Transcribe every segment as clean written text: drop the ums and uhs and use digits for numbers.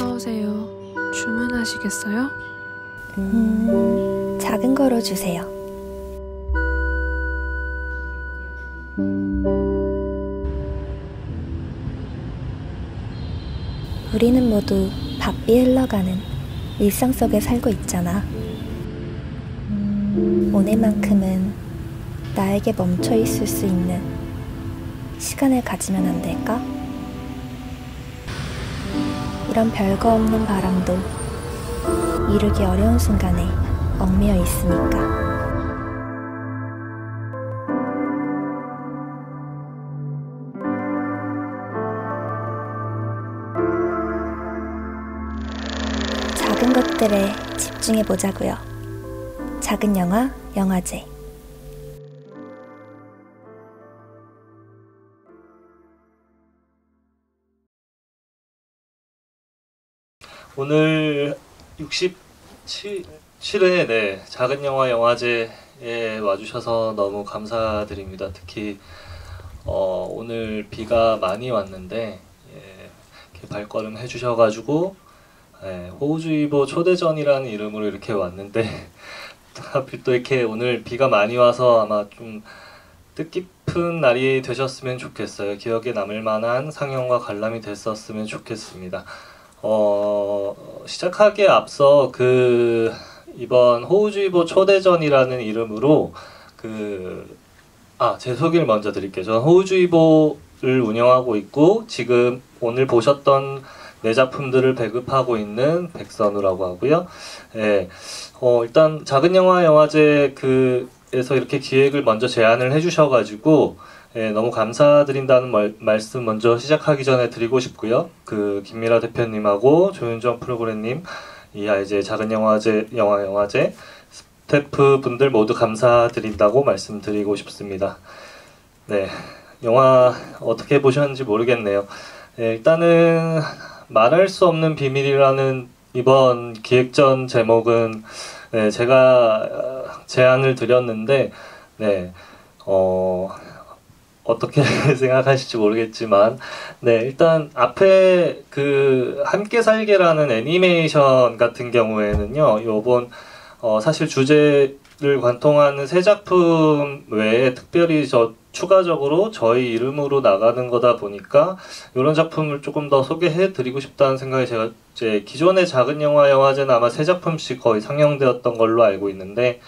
어서오세요. 주문하시겠어요? 작은 거로 주세요. 우리는 모두 바삐 흘러가는 일상 속에 살고 있잖아. 오늘만큼은 나에게 멈춰 있을 수 있는 시간을 가지면 안 될까? 이런 별거 없는 바람도 이루기 어려운 순간에 얽매여 있으니까. 작은 것들에 집중해 보자고요. 작은 영화, 영화제. 오늘 67회 작은 영화 영화제에 와주셔서 너무 감사드립니다. 특히 오늘 비가 많이 왔는데 이렇게 발걸음 해주셔가지고 호우주의보 초대전이라는 이름으로 이렇게 왔는데 하필 또 이렇게 오늘 비가 많이 와서 아마 좀 뜻깊은 날이 되셨으면 좋겠어요. 기억에 남을 만한 상영과 관람이 됐었으면 좋겠습니다. 시작하기에 앞서 이번 호우주의보 초대전이라는 이름으로 제 소개를 먼저 드릴게요. 저는 호우주의보를 운영하고 있고 지금 오늘 보셨던 네 작품들을 배급하고 있는 백선우라고 하고요. 일단 작은 영화 영화제에서 이렇게 기획을 먼저 제안을 해주셔가지고 너무 감사드린다는 말씀 먼저 시작하기 전에 드리고 싶고요. 김미라 대표님하고 조윤정 프로그램님, 이제 작은 영화제 스태프분들 모두 감사드린다고 말씀드리고 싶습니다. 네, 영화 어떻게 보셨는지 모르겠네요. 일단은 말할 수 없는 비밀이라는 이번 기획전 제목은 제가 제안을 드렸는데 어떻게 생각하실지 모르겠지만 일단 앞에 함께 살게라는 애니메이션 같은 경우에는요, 요번 사실 주제를 관통하는 새 작품 외에 특별히 추가적으로 저희 이름으로 나가는 거다 보니까 이런 작품을 조금 더 소개해 드리고 싶다는 생각이 제가 기존의 작은 영화 영화제는 아마 세 작품씩 거의 상영되었던 걸로 알고 있는데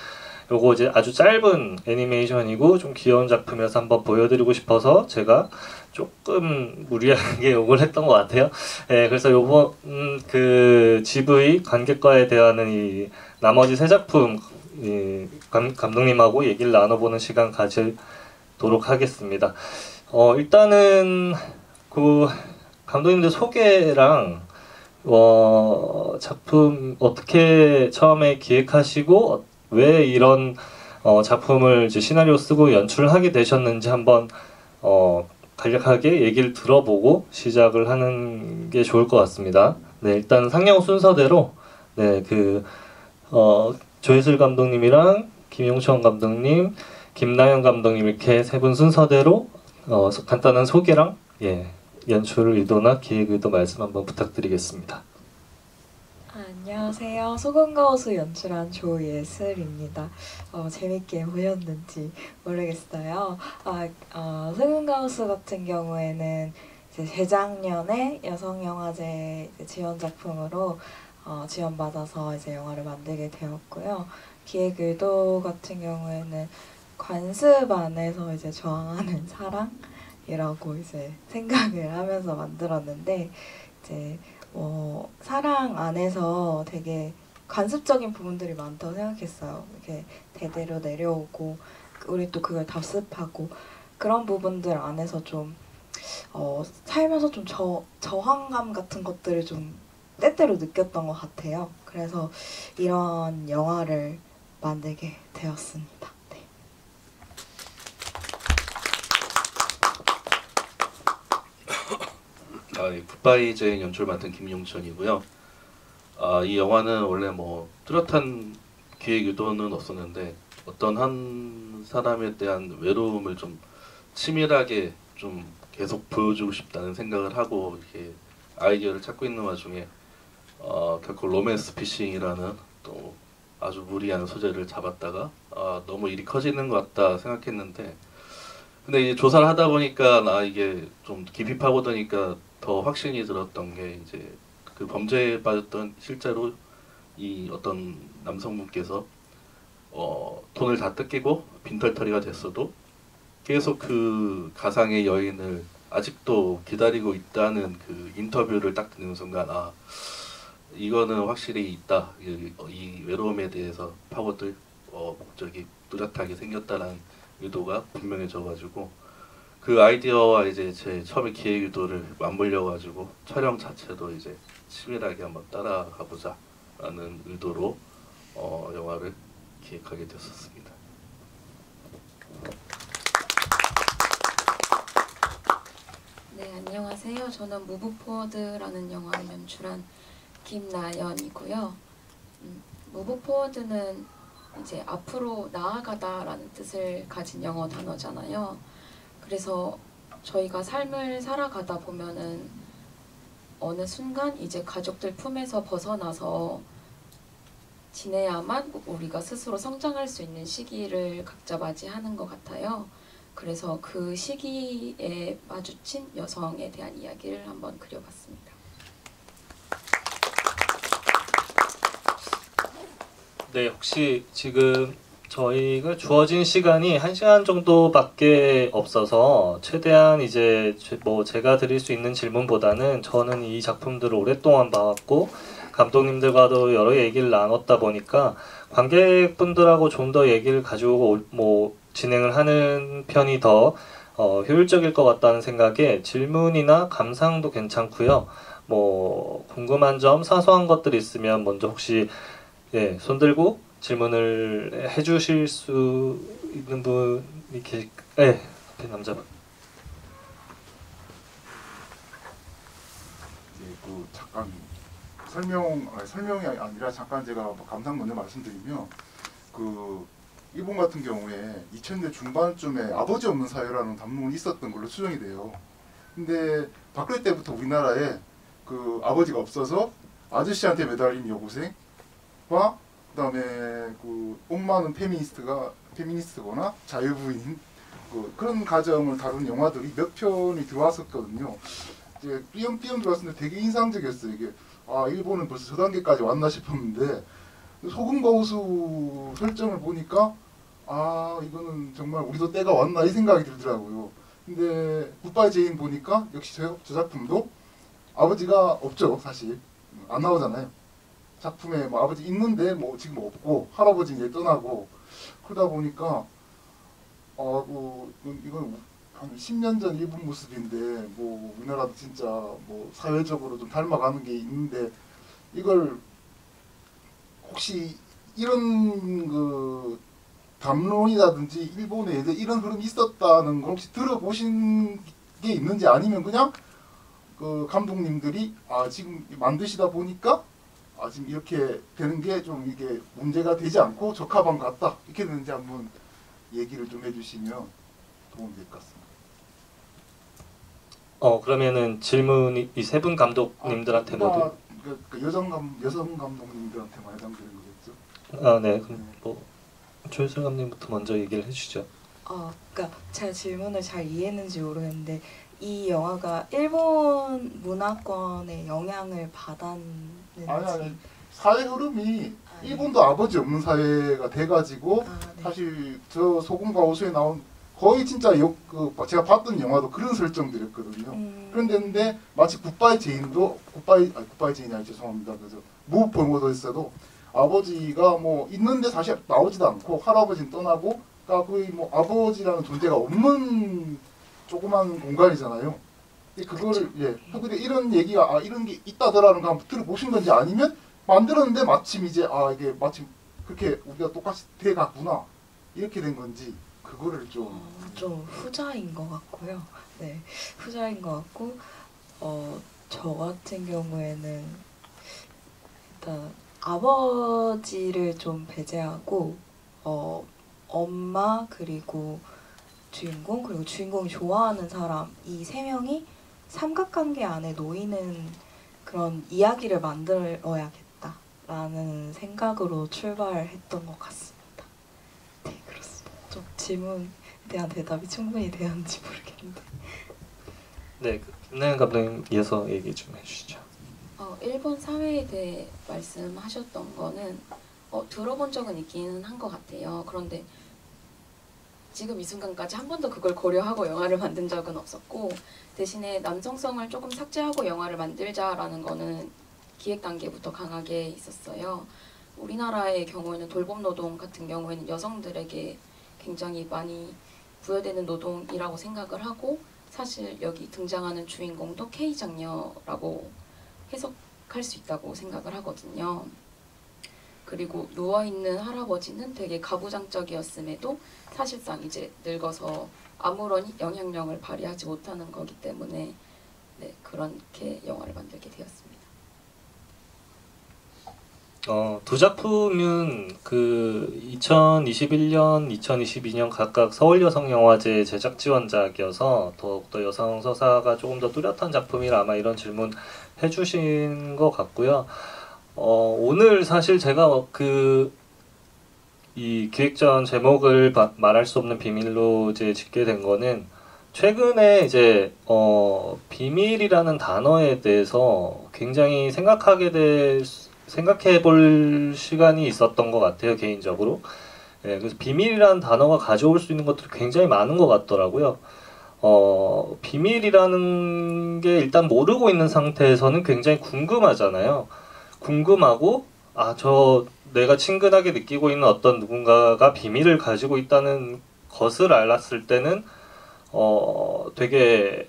요거 이제 아주 짧은 애니메이션이고 좀 귀여운 작품이라서 한번 보여드리고 싶어서 제가 조금 무리하게 욕을 했던 것 같아요. 그래서 요번 GV 관객과의 대화는 이 나머지 세 작품 감독님하고 얘기를 나눠보는 시간 가지도록 하겠습니다. 일단은 감독님들 소개랑 작품 어떻게 처음에 기획하시고 왜 이런 작품을 이제 시나리오 쓰고 연출하게 되셨는지 한번 간략하게 얘기를 들어보고 시작을 하는 게 좋을 것 같습니다. 일단 상영 순서대로 조혜슬 감독님이랑 김용천 감독님, 김나연 감독님 이렇게 세 분 순서대로 간단한 소개랑 연출 의도나 기획 의도 말씀 한번 부탁드리겠습니다. 안녕하세요. 소금가호수 연출한 조예슬입니다. 재밌게 보셨는지 모르겠어요. 소금가호수 같은 경우에는 이제 재작년에 여성영화제 지원 작품으로 지원받아서 이제 영화를 만들게 되었고요. 기획 의도 같은 경우에는 관습 안에서 이제 저항하는 사랑이라고 이제 생각을 하면서 만들었는데 이제 사랑 안에서 되게 관습적인 부분들이 많다고 생각했어요. 이렇게 대대로 내려오고 우리 또 그걸 답습하고 그런 부분들 안에서 좀 살면서 좀 저항감 같은 것들을 좀 때때로 느꼈던 것 같아요. 그래서 이런 영화를 만들게 되었습니다. 굿바이 제인 연출 맡은 김용천이고요. 이 영화는 원래 뚜렷한 기획 의도는 없었는데 어떤 한 사람에 대한 외로움을 좀 치밀하게 좀 계속 보여주고 싶다는 생각을 하고 이렇게 아이디어를 찾고 있는 와중에 결코 로맨스 피싱이라는 또 아주 무리한 소재를 잡았다가 너무 일이 커지는 것 같다 생각했는데, 근데 이제 조사를 하다 보니까 이게 좀 깊이 파고드니까 더 확신이 들었던 게, 이제 그 범죄에 빠졌던 실제로 이 어떤 남성분께서 돈을 다 뜯기고 빈털터리가 됐어도 계속 그 가상의 여인을 아직도 기다리고 있다는 그 인터뷰를 딱 듣는 순간, 이거는 확실히 있다. 이 외로움에 대해서 파고들 목적이 뚜렷하게 생겼다는 의도가 분명해져가지고, 그 아이디어와 이제 제 처음에 기획 의도를 맞물려가지고 촬영 자체도 이제 치밀하게 한번 따라가보자 라는 의도로 영화를 기획하게 됐었습니다. 네, 안녕하세요. 저는 무브포워드라는 영화를 연출한 김나연이고요. 무브포워드는 이제 앞으로 나아가다라는 뜻을 가진 영어 단어잖아요. 그래서 저희가 삶을 살아가다 보면은 어느 순간 이제 가족들 품에서 벗어나서 지내야만 우리가 스스로 성장할 수 있는 시기를 각자 맞이하는 것 같아요. 그래서 그 시기에 마주친 여성에 대한 이야기를 한번 그려봤습니다. 네, 혹시 지금 저희가 주어진 시간이 1시간 정도밖에 없어서 최대한 이제 제가 드릴 수 있는 질문보다는, 저는 이 작품들을 오랫동안 봐왔고 감독님들과도 여러 얘기를 나눴다 보니까 관객분들하고 좀 더 얘기를 가지고 진행을 하는 편이 더 효율적일 것 같다는 생각에 질문이나 감상도 괜찮고요. 궁금한 점, 사소한 것들이 있으면 먼저 혹시 손 들고 질문을 해주실 수 있는 분이 앞에 남자분. 잠깐 설명이 아니라 잠깐 제가 감상 먼저 말씀드리면, 일본 같은 경우에 2000년 중반쯤에 아버지 없는 사회라는 담론이 있었던 걸로 추정이 돼요. 근데 바꿀 때부터 우리나라에 아버지가 없어서 아저씨한테 매달린 여고생과 그다음에 엄마는 페미니스트거나 자유부인 그런 가정을 다룬 영화들이 몇 편이 들어왔었거든요. 이제 띄엄띄엄 들어왔는데 되게 인상적이었어요. 이게 일본은 벌써 저 단계까지 왔나 싶었는데, 소금거우수 설정을 보니까 이거는 정말 우리도 때가 왔나 이 생각이 들더라고요. 근데 굿바이 제인 보니까 역시 저 작품도 아버지가 없죠. 사실 안 나오잖아요. 작품에 아버지 있는데 지금 없고, 할아버지 이제 떠나고, 그러다 보니까 이건 한 10년 전 일본 모습인데 우리나라도 진짜 사회적으로 좀 닮아가는 게 있는데, 이걸 혹시 이런 담론이라든지 일본에 이런 흐름이 있었다는 걸 혹시 들어보신 게 있는지, 아니면 그냥 감독님들이 지금 만드시다 보니까 지금 이렇게 되는 게 좀 이게 문제가 되지 않고 적합한 것 같다, 이렇게 되는지 한번 얘기를 좀 해주시면 도움이 될 것 같습니다. 그러면은 질문이 이 세 분 감독님들한테 모두 여성 감독님들한테만 해당되는 거겠죠? 네. 그럼 조효선 감독님부터 먼저 얘기를 해주시죠. 그러니까 제가 질문을 잘 이해했는지 모르겠는데, 이 영화가 일본 문화권의 영향을 받았는지. 아니 사회 흐름이 일본도 아버지 없는 사회가 돼가지고, 네. 사실 저 소금과호수에 나온 거의 진짜 제가 봤던 영화도 그런 설정들이었거든요. 그런데 마치 굿바이 제인도 굿바이 제인이 아니 죄송합니다. 그래서 무브포워드에서도 아버지가 있는데 사실 나오지도 않고, 할아버지는 떠나고, 그러니까 거의 아버지라는 존재가 없는 조그만 공간이잖아요. 그거를 근데 이런 얘기가 이런 게 있다더라는 거 한번 들어보신 건지, 아니면 만들었는데 마침 이제 이게 마침 그렇게 우리가 똑같이 돼갔구나 이렇게 된 건지, 그거를 좀 후자인 것 같고요. 네, 후자인 것 같고, 저 같은 경우에는 일단 아버지를 좀 배제하고 엄마, 그리고 주인공, 그리고 주인공이 좋아하는 사람, 이 세 명이 삼각관계 안에 놓이는 그런 이야기를 만들어야겠다라는 생각으로 출발했던 것 같습니다. 네, 그렇습니다. 좀 질문에 대한 대답이 충분히 되었는지 모르겠는데. 네, 김나연 감독님 이어서 얘기 좀 해주시죠. 일본 사회에 대해 말씀하셨던 거는 들어본 적은 있기는 한 것 같아요. 그런데 지금 이 순간까지 한 번도 그걸 고려하고 영화를 만든 적은 없었고, 대신에 남성성을 조금 삭제하고 영화를 만들자라는 거는 기획 단계부터 강하게 있었어요. 우리나라의 경우에는 돌봄 노동 같은 경우에는 여성들에게 굉장히 많이 부여되는 노동이라고 생각을 하고, 사실 여기 등장하는 주인공도 K 장녀라고 해석할 수 있다고 생각을 하거든요. 그리고 누워있는 할아버지는 되게 가부장적이었음에도 사실상 이제 늙어서 아무런 영향력을 발휘하지 못하는 거기 때문에 네, 그렇게 영화를 만들게 되었습니다. 두 작품은 그 2021년, 2022년 각각 서울여성영화제 제작 지원작이어서 더욱더 여성 서사가 조금 더 뚜렷한 작품이라 아마 이런 질문 해주신 것 같고요. 오늘 사실 제가 이 기획전 제목을 말할 수 없는 비밀로 이제 짓게 된 거는 최근에 이제 비밀이라는 단어에 대해서 굉장히 생각해 볼 시간이 있었던 것 같아요, 개인적으로. 예, 그래서 비밀이라는 단어가 가져올 수 있는 것들이 굉장히 많은 것 같더라고요. 비밀이라는 게 일단 모르고 있는 상태에서는 굉장히 궁금하잖아요. 궁금하고, 내가 친근하게 느끼고 있는 어떤 누군가가 비밀을 가지고 있다는 것을 알았을 때는, 되게,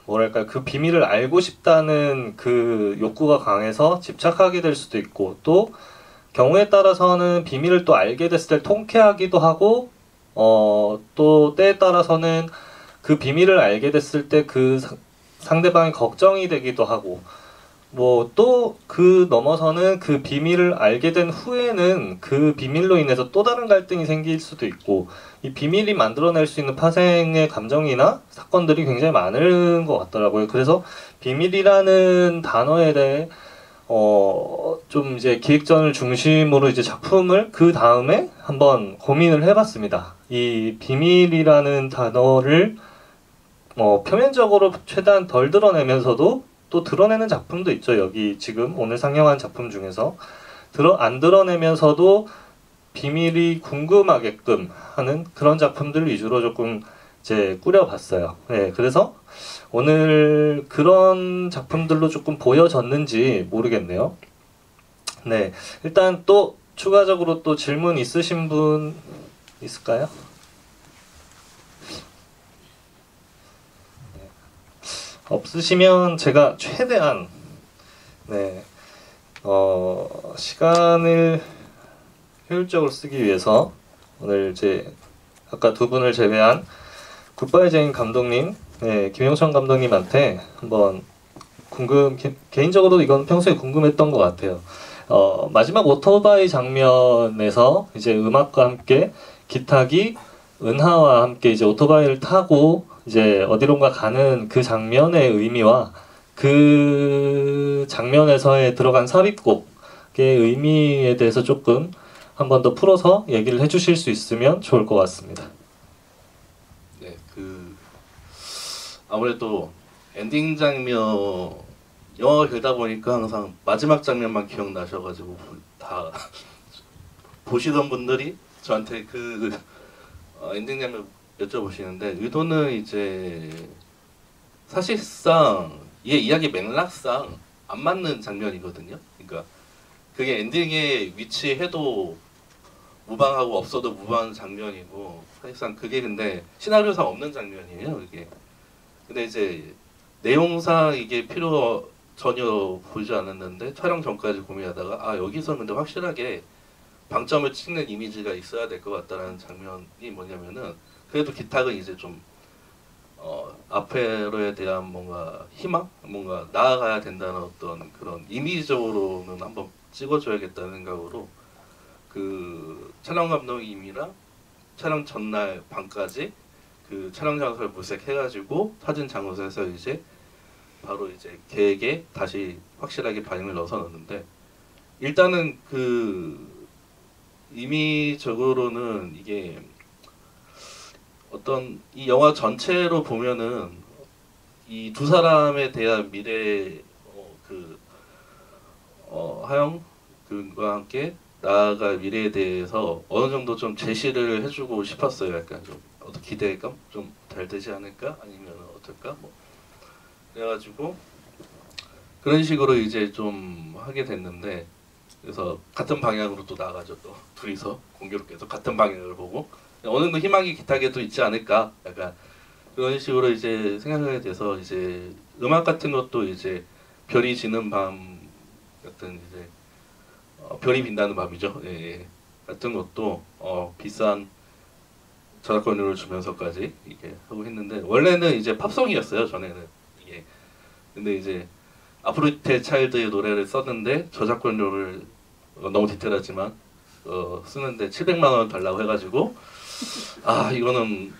뭐랄까, 그 비밀을 알고 싶다는 그 욕구가 강해서 집착하게 될 수도 있고, 또, 경우에 따라서는 비밀을 또 알게 됐을 때 통쾌하기도 하고, 또 때에 따라서는 그 비밀을 알게 됐을 때 그 상대방이 걱정이 되기도 하고, 뭐 또 그 넘어서는 그 비밀을 알게 된 후에는 그 비밀로 인해서 또 다른 갈등이 생길 수도 있고, 이 비밀이 만들어낼 수 있는 파생의 감정이나 사건들이 굉장히 많은 것 같더라고요. 그래서 비밀이라는 단어에 대해 좀 이제 기획전을 중심으로 이제 작품을 그 다음에 한번 고민을 해봤습니다. 이 비밀이라는 단어를 표면적으로 최대한 덜 드러내면서도 또 드러내는 작품도 있죠. 여기 지금 오늘 상영한 작품 중에서 안 드러내면서도 비밀이 궁금하게끔 하는 그런 작품들 위주로 조금 이제 꾸려봤어요. 네, 그래서 오늘 그런 작품들로 조금 보여졌는지 모르겠네요. 네, 일단 또 추가적으로 또 질문 있으신 분 있을까요? 없으시면 제가 최대한 시간을 효율적으로 쓰기 위해서 오늘 이제 아까 두 분을 제외한 굿바이 제인 감독님, 김영천 감독님한테 한번 개인적으로 이건 평소에 궁금했던 것 같아요. 마지막 오토바이 장면에서 이제 음악과 함께 기탁이 은하와 함께 이제 오토바이를 타고 이제 어디론가 가는 그 장면의 의미와 그 장면에서의 들어간 삽입곡의 의미에 대해서 조금 한 번 더 풀어서 얘기를 해주실 수 있으면 좋을 것 같습니다. 네, 아무래도 엔딩 장면 영화가 길다 보니까 항상 마지막 장면만 기억나셔가지고 다 보시던 분들이 저한테 엔딩 장면 여쭤보시는데, 의도는 이제 사실상 이 이야기 맥락상 안 맞는 장면이거든요. 그러니까 그게 엔딩에 위치해도 무방하고 없어도 무방한 장면이고, 사실상 그게 근데 시나리오상 없는 장면이에요. 이게 근데 이제 내용상 이게 필요 전혀 보이지 않았는데 촬영 전까지 고민하다가 여기서 근데 확실하게 방점을 찍는 이미지가 있어야 될 것 같다라는 장면이 뭐냐면은, 그래도 기탁은 이제 좀 앞으로에 대한 뭔가 희망, 뭔가 나아가야 된다는 어떤 그런 이미지적으로는 한번 찍어줘야겠다는 생각으로 그 촬영 감독님이랑 촬영 전날 밤까지 그 촬영 장소를 물색해가지고 사진 장소에서 이제 바로 이제 계획에 다시 확실하게 반영을 넣어서 넣는데 일단은 그 임의적으로는 이게 어떤 이 영화 전체로 보면은 이 두 사람에 대한 미래 하영 그과 함께 나아갈 미래에 대해서 어느 정도 좀 제시를 해주고 싶었어요. 약간 좀 어떤 기대감 좀 잘 되지 않을까 아니면 어떨까 뭐 그래가지고 그런 식으로 이제 좀 하게 됐는데 그래서 같은 방향으로 또 나가죠. 또 둘이서 공교롭게도 같은 방향을 보고 어느 정도 희망이 기타게도 있지 않을까 약간 그런 식으로 이제 생각하게 돼서 이제 음악 같은 것도 이제 별이 지는 밤 같은 이제 별이 빛나는 밤이죠. 예, 예. 같은 것도 비싼 저작권료를 주면서까지 이게 하고 했는데 원래는 이제 팝송이었어요. 전에는 이게 근데 이제 아프로디테 차일드의 노래를 썼는데 저작권료를 너무 디테일하지만 쓰는데 700만 원 달라고 해가지고 아 이거는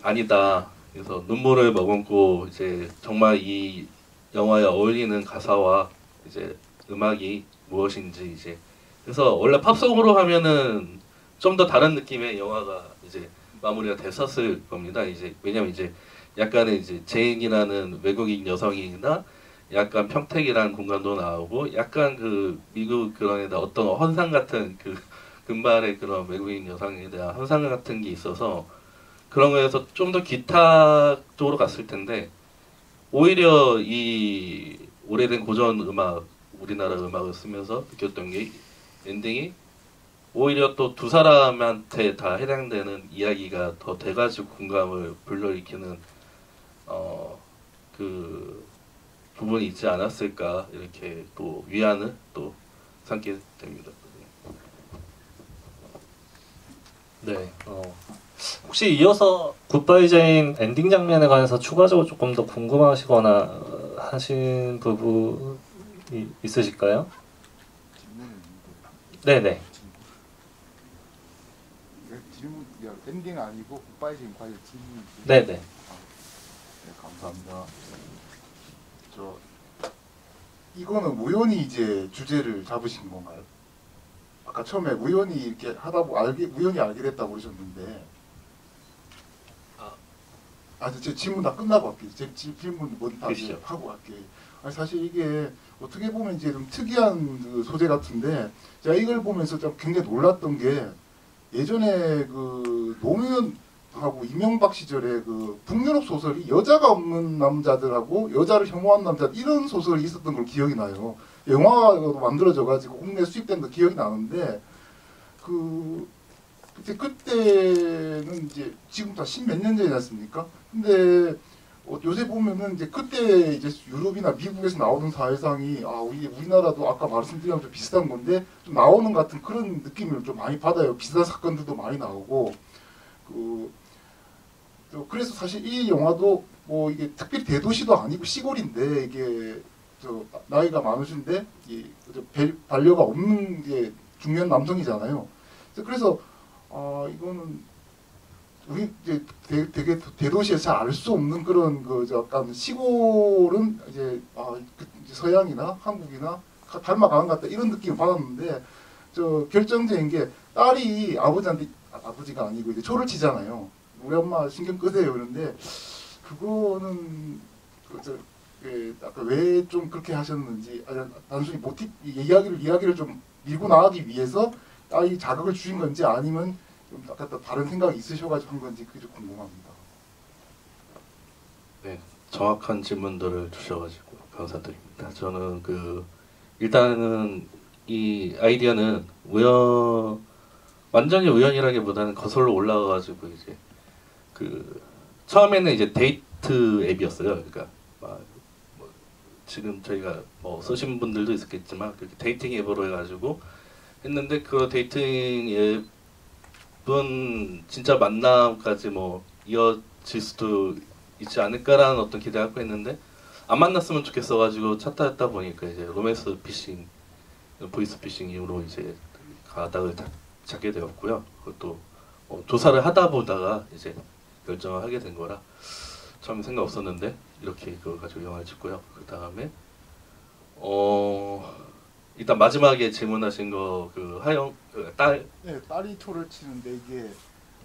아니다. 그래서 눈물을 머금고 이제 정말 이 영화에 어울리는 가사와 이제 음악이 무엇인지 이제 그래서 원래 팝송으로 하면은 좀 더 다른 느낌의 영화가 이제 마무리가 됐었을 겁니다. 이제 왜냐면 이제 약간의 이제 제인이라는 외국인 여성이나 약간 평택이라는 공간도 나오고 약간 그 미국 그런 데다 어떤 헌상 같은 그 금발의 그런 외국인 여성에 대한 헌상 같은 게 있어서 그런 거에서 좀 더 기타 쪽으로 갔을 텐데 오히려 이 오래된 고전 음악 우리나라 음악을 쓰면서 느꼈던 게 엔딩이 오히려 또 두 사람한테 다 해당되는 이야기가 더 돼가지고 공감을 불러일으키는 그 부분이 있지 않았을까 이렇게 또 위안을 또 삼게 됩니다. 네. 혹시 이어서 굿바이 제인 엔딩 장면에 관해서 추가적으로 조금 더 궁금하시거나 하신 부분이 있으실까요? 네네. 질문 엔딩 아니고 굿바이 제인 관련 질문. 네네. 네, 감사합니다. 이거는 우연히 이제 주제를 잡으신 건가요? 아까 처음에 우연히 이렇게 하다 우연히 알게 됐다고 그러셨는데. 제 질문 다 끝나고 할게요. 제 질문 먼저 하고 갈게요. 사실 이게 어떻게 보면 이제 좀 특이한 그 소재 같은데 제가 이걸 보면서 좀 굉장히 놀랐던 게 예전에 그 노무현하고 이명박 시절에 그 북유럽 소설이 여자가 없는 남자들하고 여자를 혐오한 남자 이런 소설이 있었던 걸 기억이 나요. 영화도 만들어져가지고 국내에 수입된 거 기억이 나는데 그때는 이제 지금 다 십몇 년 전이지 않습니까? 근데 요새 보면은 이제 그때 이제 유럽이나 미국에서 나오는 사회상이 우리나라도 아까 말씀드린 좀 비슷한 건데 좀 나오는 같은 그런 느낌을 좀 많이 받아요. 비슷한 사건들도 많이 나오고 그래서 사실 이 영화도 뭐 이게 특별히 대도시도 아니고 시골인데 이게 나이가 많으신데 반려가 없는 이제 중년 남성이잖아요. 그래서 이거는 우리 이제 되게 대도시에서 잘 알 수 없는 그런 약간 시골은 이제 서양이나 한국이나 닮아가는 것 같다 이런 느낌을 받았는데 결정적인 게 딸이 아버지가 아니고 이제 초를 치잖아요. 우리 엄마 신경 끄세요 그런데 그거는 아까 왜 좀 그렇게 하셨는지 단순히 이야기를 좀 밀고 나가기 위해서 딸이 자극을 주신 건지 아니면 좀 아까 다른 생각이 있으셔가지고 한 건지 그게 좀 궁금합니다. 네, 정확한 질문들을 주셔가지고 감사드립니다. 저는 일단은 이 아이디어는 완전히 우연이라기보다는 거슬러 올라가가지고 이제 처음에는 이제 데이트 앱이었어요. 그러니까 지금 저희가 쓰신 분들도 있었겠지만 그렇게 데이팅 앱으로 해가지고 했는데 그 데이팅 앱은 진짜 만남까지 이어질 수도 있지 않을까라는 어떤 기대를 갖고 했는데 안 만났으면 좋겠어가지고 찾다 보니까 이제 로맨스 피싱, 보이스 피싱으로 이제 가닥을 잡게 되었고요. 그것도 조사를 하다 보다가 이제 결정을 하게 된 거라 처음에 생각 없었는데 이렇게 그걸 가지고 영화를 찍고요. 그 다음에 일단 마지막에 질문하신 거 그 하영 딸 네, 딸이 토를 치는데 이게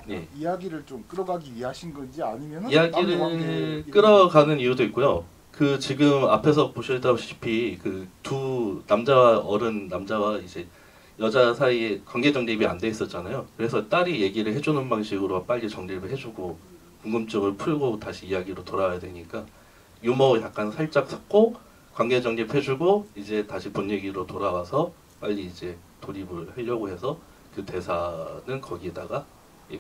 예. 이야기를 좀 끌어가기 위하신 건지 아니면은 이야기를 끌어가는 이유도 있고요. 그 지금 앞에서 보셨다시피 그 두 남자와 어른 남자와 이제 여자 사이에 관계 정립이 안 돼 있었잖아요. 그래서 딸이 얘기를 해주는 방식으로 빨리 정립을 해주고 궁금증을 풀고 다시 이야기로 돌아와야 되니까 유머 약간 살짝 섞고 관계 정립해주고 이제 다시 본 얘기로 돌아와서 빨리 이제 돌입을 하려고 해서 그 대사는 거기에다가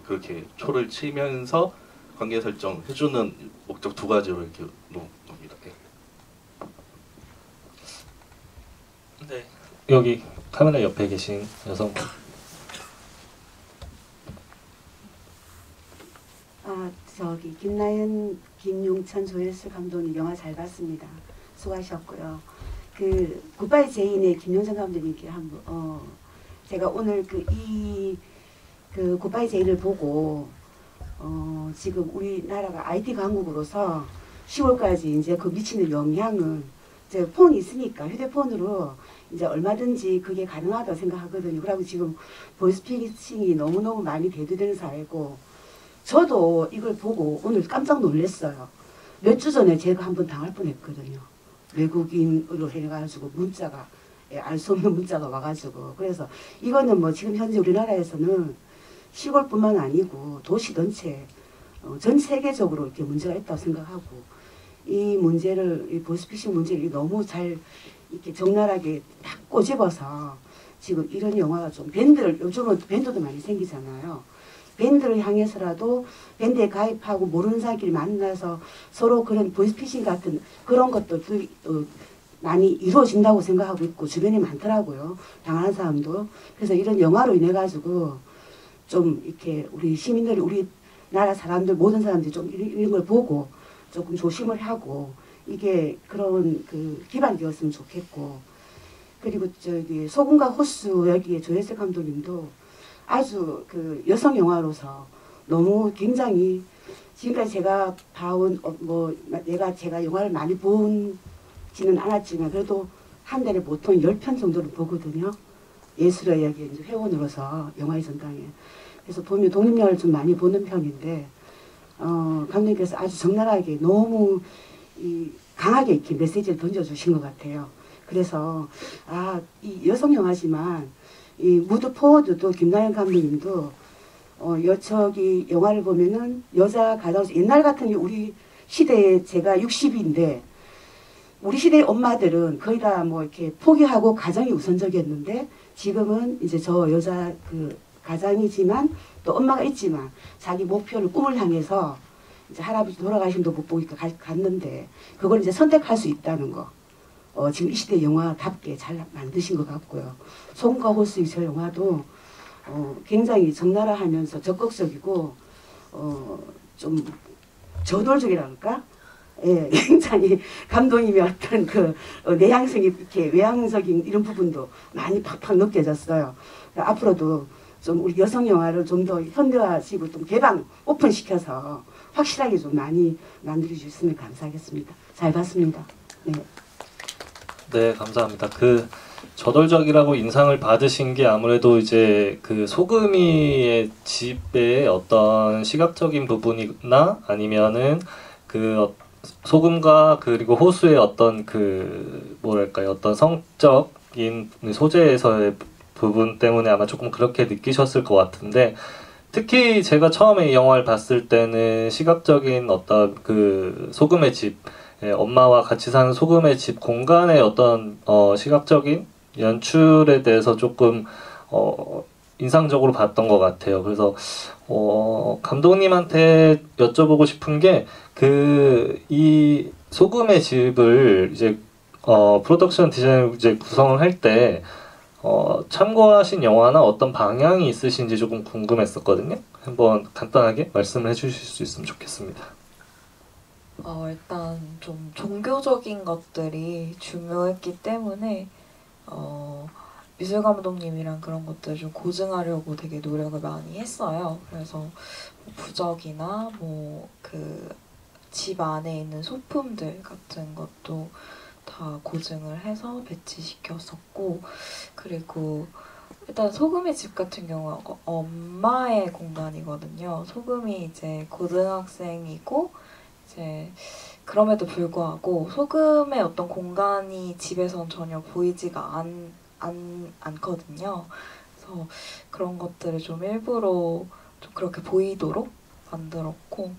그렇게 초를 치면서 관계 설정 해주는 목적 두 가지로 이렇게 놓은 겁니다. 네. 여기 카메라 옆에 계신 여성. 저기 김나연, 김용찬, 조혜수 감독님 영화 잘 봤습니다. 수고하셨고요. 그 굿바이 제인의 김용찬 감독님께 한번 제가 오늘 그 굿바이 제인을 보고 지금 우리나라가 IT 강국으로서 10월까지 이제 그 미치는 영향은 이제 폰이 있으니까 휴대폰으로 이제 얼마든지 그게 가능하다고 생각하거든요. 그리고 지금 보이스피싱이 너무너무 많이 대두되는 사회고 저도 이걸 보고 오늘 깜짝 놀랐어요. 몇 주 전에 제가 한번 당할 뻔했거든요. 외국인으로 해가지고 문자가 알 수 없는 문자가 와가지고 그래서 이거는 뭐 지금 현재 우리나라에서는 시골뿐만 아니고 도시 전체 전 세계적으로 이렇게 문제가 있다고 생각하고 이 문제를 이 보이스피싱 문제를 너무 잘 이렇게 적나라하게 딱 꼬집어서 지금 이런 영화가 좀 밴드를 요즘은 밴드도 많이 생기잖아요. 밴드를 향해서라도 밴드에 가입하고 모르는 사람끼리 만나서 서로 그런 보이스피싱 같은 그런 것들도 많이 이루어진다고 생각하고 있고 주변에 많더라고요. 당하는 사람도. 그래서 이런 영화로 인해 가지고 좀 이렇게 우리 시민들이 우리나라 사람들 모든 사람들이 좀 이런 걸 보고 조금 조심을 하고 이게 그런 그 기반이 되었으면 좋겠고 그리고 저기 소금과 호수 여기에 조혜수 감독님도 아주 그 여성 영화로서 너무 굉장히 지금까지 제가 봐온 제가 영화를 많이 보지는 않았지만 그래도 한 달에 보통 10편 정도를 보거든요. 예술의 이야기 회원으로서 영화의 전당에. 그래서 보면 독립영화를 좀 많이 보는 편인데 감독님께서 아주 적나라하게 너무 강하게 이렇게 메시지를 던져주신 것 같아요. 그래서 이 여성 영화지만 이 무드 포워드도 김나연 감독님도 저기 영화를 보면은 여자 가장 옛날 같은 우리 시대에 제가 60인데 우리 시대의 엄마들은 거의 다 뭐 이렇게 포기하고 가정이 우선적이었는데 지금은 이제 저 여자 그 가장이지만 또 엄마가 있지만 자기 목표를 꿈을 향해서 이제 할아버지 돌아가신 도 못 보니까 갔는데 그걸 이제 선택할 수 있다는 거. 지금 이 시대 영화답게 잘 만드신 것 같고요. 소금과 호수의 저 영화도 굉장히 적나라하면서 적극적이고 좀 저돌적이랄까? 예, 굉장히 감독님의 어떤 그 내향성이 이렇게 외향적인 이런 부분도 많이 팍팍 느껴졌어요. 앞으로도 좀 우리 여성 영화를 좀 더 현대화시키고 좀 개방 오픈시켜서 확실하게 좀 많이 만들어 주셨으면 감사하겠습니다. 잘 봤습니다. 네. 네, 감사합니다. 그 저돌적이라고 인상을 받으신 게 아무래도 이제 그 소금이의 집의 어떤 시각적인 부분이나 아니면은 그 소금과 그리고 호수의 어떤 그 뭐랄까요, 어떤 성적인 소재에서의 부분 때문에 아마 조금 그렇게 느끼셨을 것 같은데, 특히 제가 처음에 이 영화를 봤을 때는 시각적인 어떤 그 소금의 집, 엄마와 같이 사는 소금의 집 공간의 어떤 시각적인 연출에 대해서 조금 인상적으로 봤던 것 같아요. 그래서 감독님한테 여쭤보고 싶은 게 이 소금의 집을 이제 프로덕션 디자인을 이제 구성을 할 때 참고하신 영화나 어떤 방향이 있으신지 조금 궁금했었거든요. 한번 간단하게 말씀을 해주실 수 있으면 좋겠습니다. 일단 좀 종교적인 것들이 중요했기 때문에 미술 감독님이랑 그런 것들을 좀 고증하려고 되게 노력을 많이 했어요. 그래서 부적이나 뭐 그 집 안에 있는 소품들 같은 것도 다 고증을 해서 배치시켰었고, 그리고 일단 소금의 집 같은 경우는 엄마의 공간이거든요. 소금이 이제 고등학생이고 이제 그럼에도 불구하고 소금의 어떤 공간이 집에선 전혀 보이지가 않거든요. 그래서 그런 것들을 좀 일부러 좀 그렇게 보이도록 만들었고,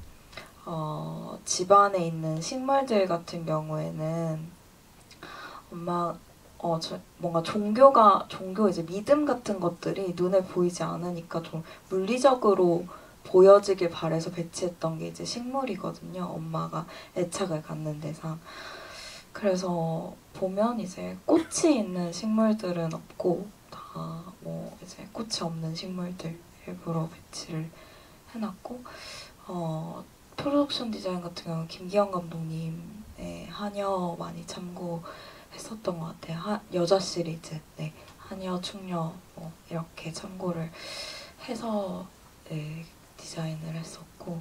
집 안에 있는 식물들 같은 경우에는 뭔가 종교 이제 믿음 같은 것들이 눈에 보이지 않으니까 좀 물리적으로 보여지길 바래서 배치했던 게 이제 식물이거든요. 엄마가 애착을 갖는 대상. 그래서 보면 이제 꽃이 있는 식물들은 없고 다 뭐 이제 꽃이 없는 식물들 일부러 배치를 해놨고, 프로덕션 디자인 같은 경우는 김기현 감독님의 하녀 많이 참고했었던 것 같아요. 여자 시리즈, 네, 하녀, 충녀 뭐 이렇게 참고를 해서 네, 디자인을 했었고,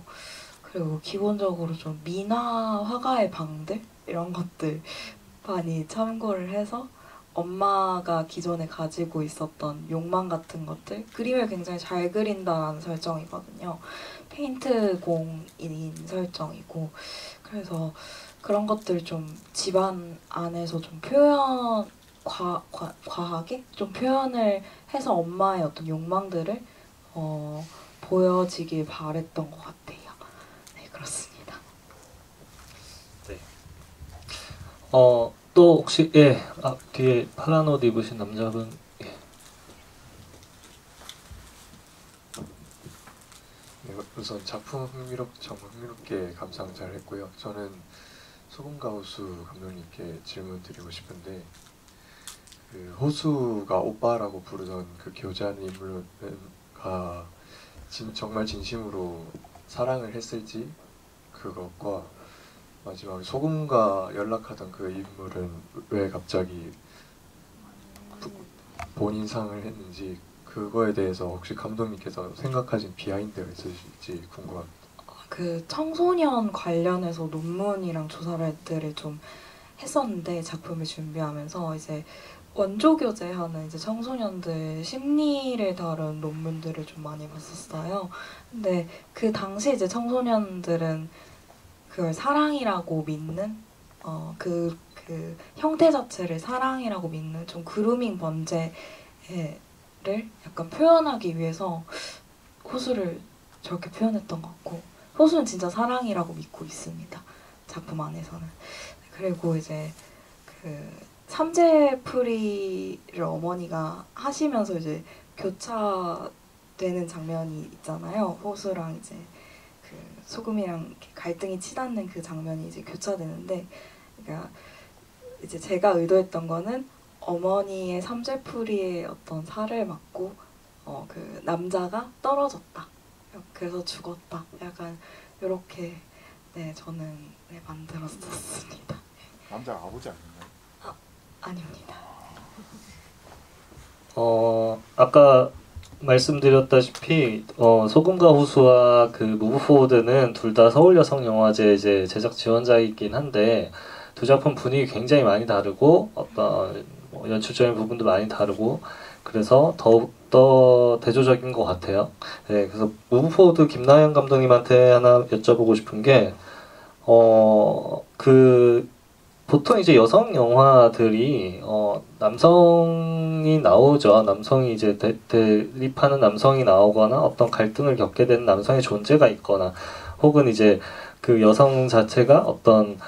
그리고 기본적으로 좀 민화 화가의 방들 이런 것들 많이 참고를 해서 엄마가 기존에 가지고 있었던 욕망 같은 것들, 그림을 굉장히 잘 그린다라는 설정이거든요. 페인트 공인 설정이고, 그래서 그런 것들 좀 집안 안에서 좀 과하게 좀 표현을 해서 엄마의 어떤 욕망들을 보여지길 바랬던 것 같아요. 네, 그렇습니다. 네. 또 혹시 뒤에 파란 옷 입으신 남자분. 예. 네, 우선 작품 정말 흥미롭게 감상 잘 했고요. 저는 소금과 호수 감독님께 질문 드리고 싶은데, 그 호수가 오빠라고 부르던 그 교제하는 인물가 정말 진심으로 사랑을 했을지, 그것과 마지막에 소금과 연락하던 그 인물은 왜 갑자기 본인상을 했는지, 그거에 대해서 혹시 감독님께서 생각하신 비하인드가 있으실지 궁금합니다. 그 청소년 관련해서 논문이랑 조사를 좀 했었는데, 작품을 준비하면서 이제 원조 교제하는 이제 청소년들 심리를 다룬 논문들을 좀 많이 봤었어요. 근데 그 당시 이제 청소년들은 그걸 사랑이라고 믿는 그 형태 자체를 사랑이라고 믿는 좀 그루밍 범죄를 약간 표현하기 위해서 호수를 저렇게 표현했던 것 같고, 호수는 진짜 사랑이라고 믿고 있습니다, 작품 안에서는. 그리고 이제 그 삼재풀이를 어머니가 하시면서 이제 교차되는 장면이 있잖아요. 호수랑 이제 그 소금이랑 이렇게 갈등이 치닫는 그 장면이 이제 교차되는데, 그러니까 이제 제가 의도했던 거는 어머니의 삼재풀이의 어떤 살을 맞고 그 남자가 떨어졌다, 그래서 죽었다, 약간 이렇게 네, 저는 네, 만들었었습니다. 남자가 아버지 아닌가요? 아닙니다. 아까 말씀드렸다시피 소금과 호수와 그 무브 포워드는 둘 다 서울여성영화제 이제 제작 지원자이긴 한데, 두 작품 분위기 굉장히 많이 다르고 어떤 연출적인 부분도 많이 다르고, 그래서 더욱더 대조적인 것 같아요. 네, 그래서 무브 포워드 김나연 감독님한테 하나 여쭤보고 싶은 게, 보통 이제 여성 영화들이 남성이 나오죠. 남성이 이제 대립하는 남성이 나오거나 어떤 갈등을 겪게 되는 남성의 존재가 있거나, 혹은 이제 그 여성 자체가 어떤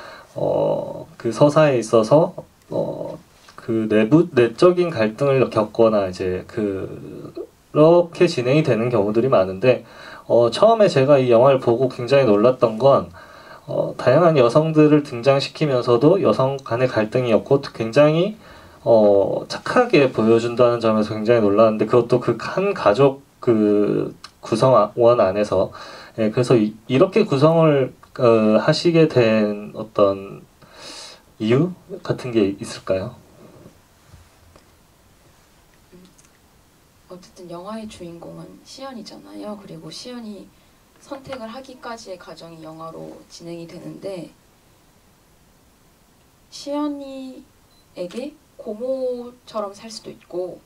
그 서사에 있어서 그 내적인 갈등을 겪거나 이제 그렇게 진행이 되는 경우들이 많은데, 처음에 제가 이 영화를 보고 굉장히 놀랐던 건 다양한 여성들을 등장시키면서도 여성 간의 갈등이 없고 굉장히 착하게 보여준다는 점에서 굉장히 놀랐는데, 그것도 그 한 가족 그 구성원 안에서. 예, 그래서 이렇게 구성을 하시게 된 어떤 이유 같은 게 있을까요? 어쨌든 영화의 주인공은 시연이잖아요. 그리고 시연이 선택을 하기까지의 과정이 영화로 진행이 되는데 시연이에게 고모처럼 살 수도 있고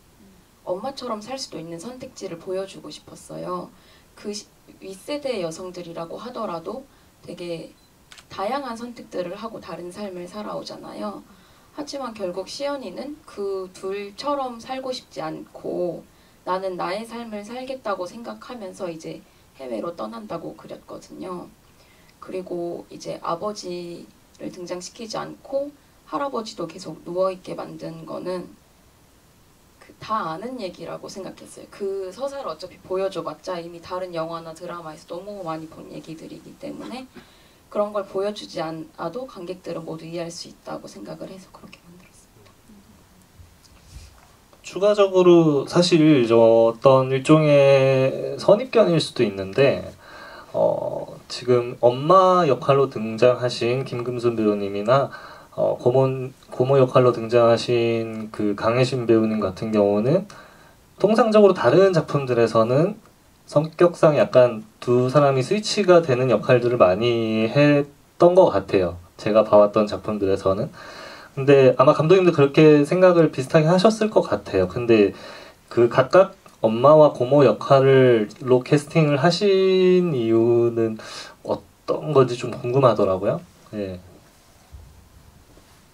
엄마처럼 살 수도 있는 선택지를 보여주고 싶었어요. 그 윗세대 여성들이라고 하더라도 되게 다양한 선택들을 하고 다른 삶을 살아오잖아요. 하지만 결국 시연이는 그 둘처럼 살고 싶지 않고 나는 나의 삶을 살겠다고 생각하면서 이제 해외로 떠난다고 그렸거든요. 그리고 이제 아버지를 등장시키지 않고 할아버지도 계속 누워있게 만든 거는 다 아는 얘기라고 생각했어요. 그 서사를 어차피 보여줘봤자 이미 다른 영화나 드라마에서 너무 많이 본 얘기들이기 때문에 그런 걸 보여주지 않아도 관객들은 모두 이해할 수 있다고 생각을 해서 그렇게 만들었습니다. 추가적으로 사실 어떤 일종의 선입견일 수도 있는데 지금 엄마 역할로 등장하신 김금순 배우님이나 고모 역할로 등장하신 그 강혜신 배우님 같은 경우는 통상적으로 다른 작품들에서는 성격상 약간 두 사람이 스위치가 되는 역할들을 많이 했던 것 같아요. 제가 봐왔던 작품들에서는. 근데 아마 감독님도 그렇게 생각을 비슷하게 하셨을 것 같아요. 근데 그 각각 엄마와 고모 역할로 캐스팅을 하신 이유는 어떤 건지 좀 궁금하더라고요. 예.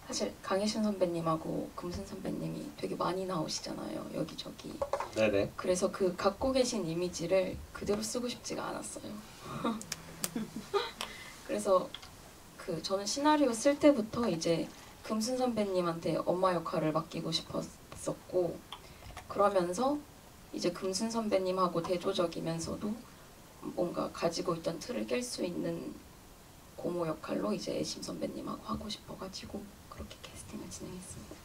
사실 강혜신 선배님하고 금순 선배님이 되게 많이 나오시잖아요. 여기저기. 네네. 그래서 그 갖고 계신 이미지를 그대로 쓰고 싶지가 않았어요. 그래서 저는 시나리오 쓸 때부터 이제 금순 선배님한테 엄마 역할을 맡기고 싶었었고 그러면서 이제 금순 선배님하고 대조적이면서도 뭔가 가지고 있던 틀을 깰 수 있는 고모 역할로 이제 애심 선배님하고 하고 싶어가지고 그렇게 캐스팅을 진행했습니다.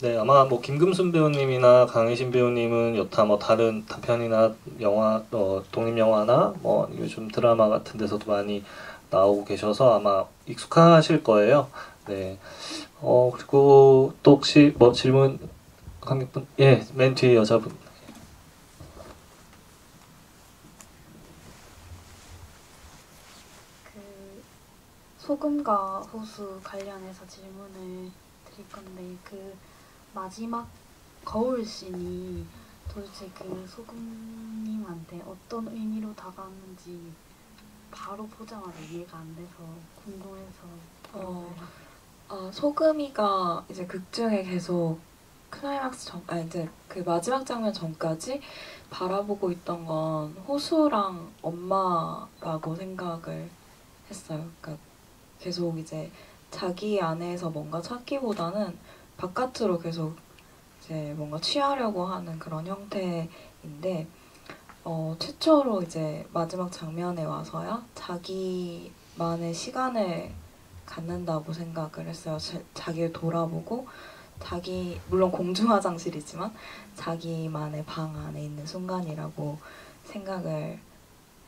네, 아마 뭐 김금순 배우님이나 강혜신 배우님은 여타 뭐 다른 단편이나 영화, 독립 영화나 뭐 요즘 드라마 같은 데서도 많이 나오고 계셔서 아마 익숙하실 거예요. 네. 그리고 또 혹시 뭐 질문 관객분? 예, 맨 뒤에 여자분. 소금과 호수 관련해서 질문을 드릴 건데 그 마지막 거울 씬이 도대체 그 소금님한테 어떤 의미로 다가왔는지 바로 보자마자 이해가 안 돼서 궁금해서. 소금이가 이제 극 중에 계속 클라이막스 이제 그 마지막 장면 전까지 바라보고 있던 건 호수랑 엄마라고 생각을 했어요. 그러니까 계속 이제 자기 안에서 뭔가 찾기보다는 바깥으로 계속 이제 뭔가 취하려고 하는 그런 형태인데 최초로 이제 마지막 장면에 와서야 자기만의 시간을 갖는다고 생각을 했어요. 자기를 돌아보고 물론 공중 화장실이지만 자기만의 방 안에 있는 순간이라고 생각을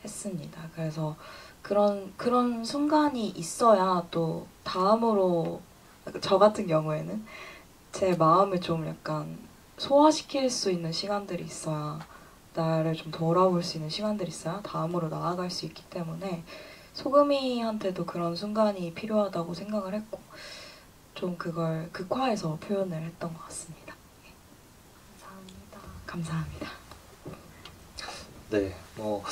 했습니다. 그래서 그런 순간이 있어야 또 다음으로 저 같은 경우에는 제 마음을 좀 약간 소화시킬 수 있는 시간들이 있어야 나를 좀 돌아볼 수 있는 시간들이 있어야 다음으로 나아갈 수 있기 때문에 소금이한테도 그런 순간이 필요하다고 생각을 했고 좀 그걸 극화해서 표현을 했던 것 같습니다. 감사합니다. 네, 뭐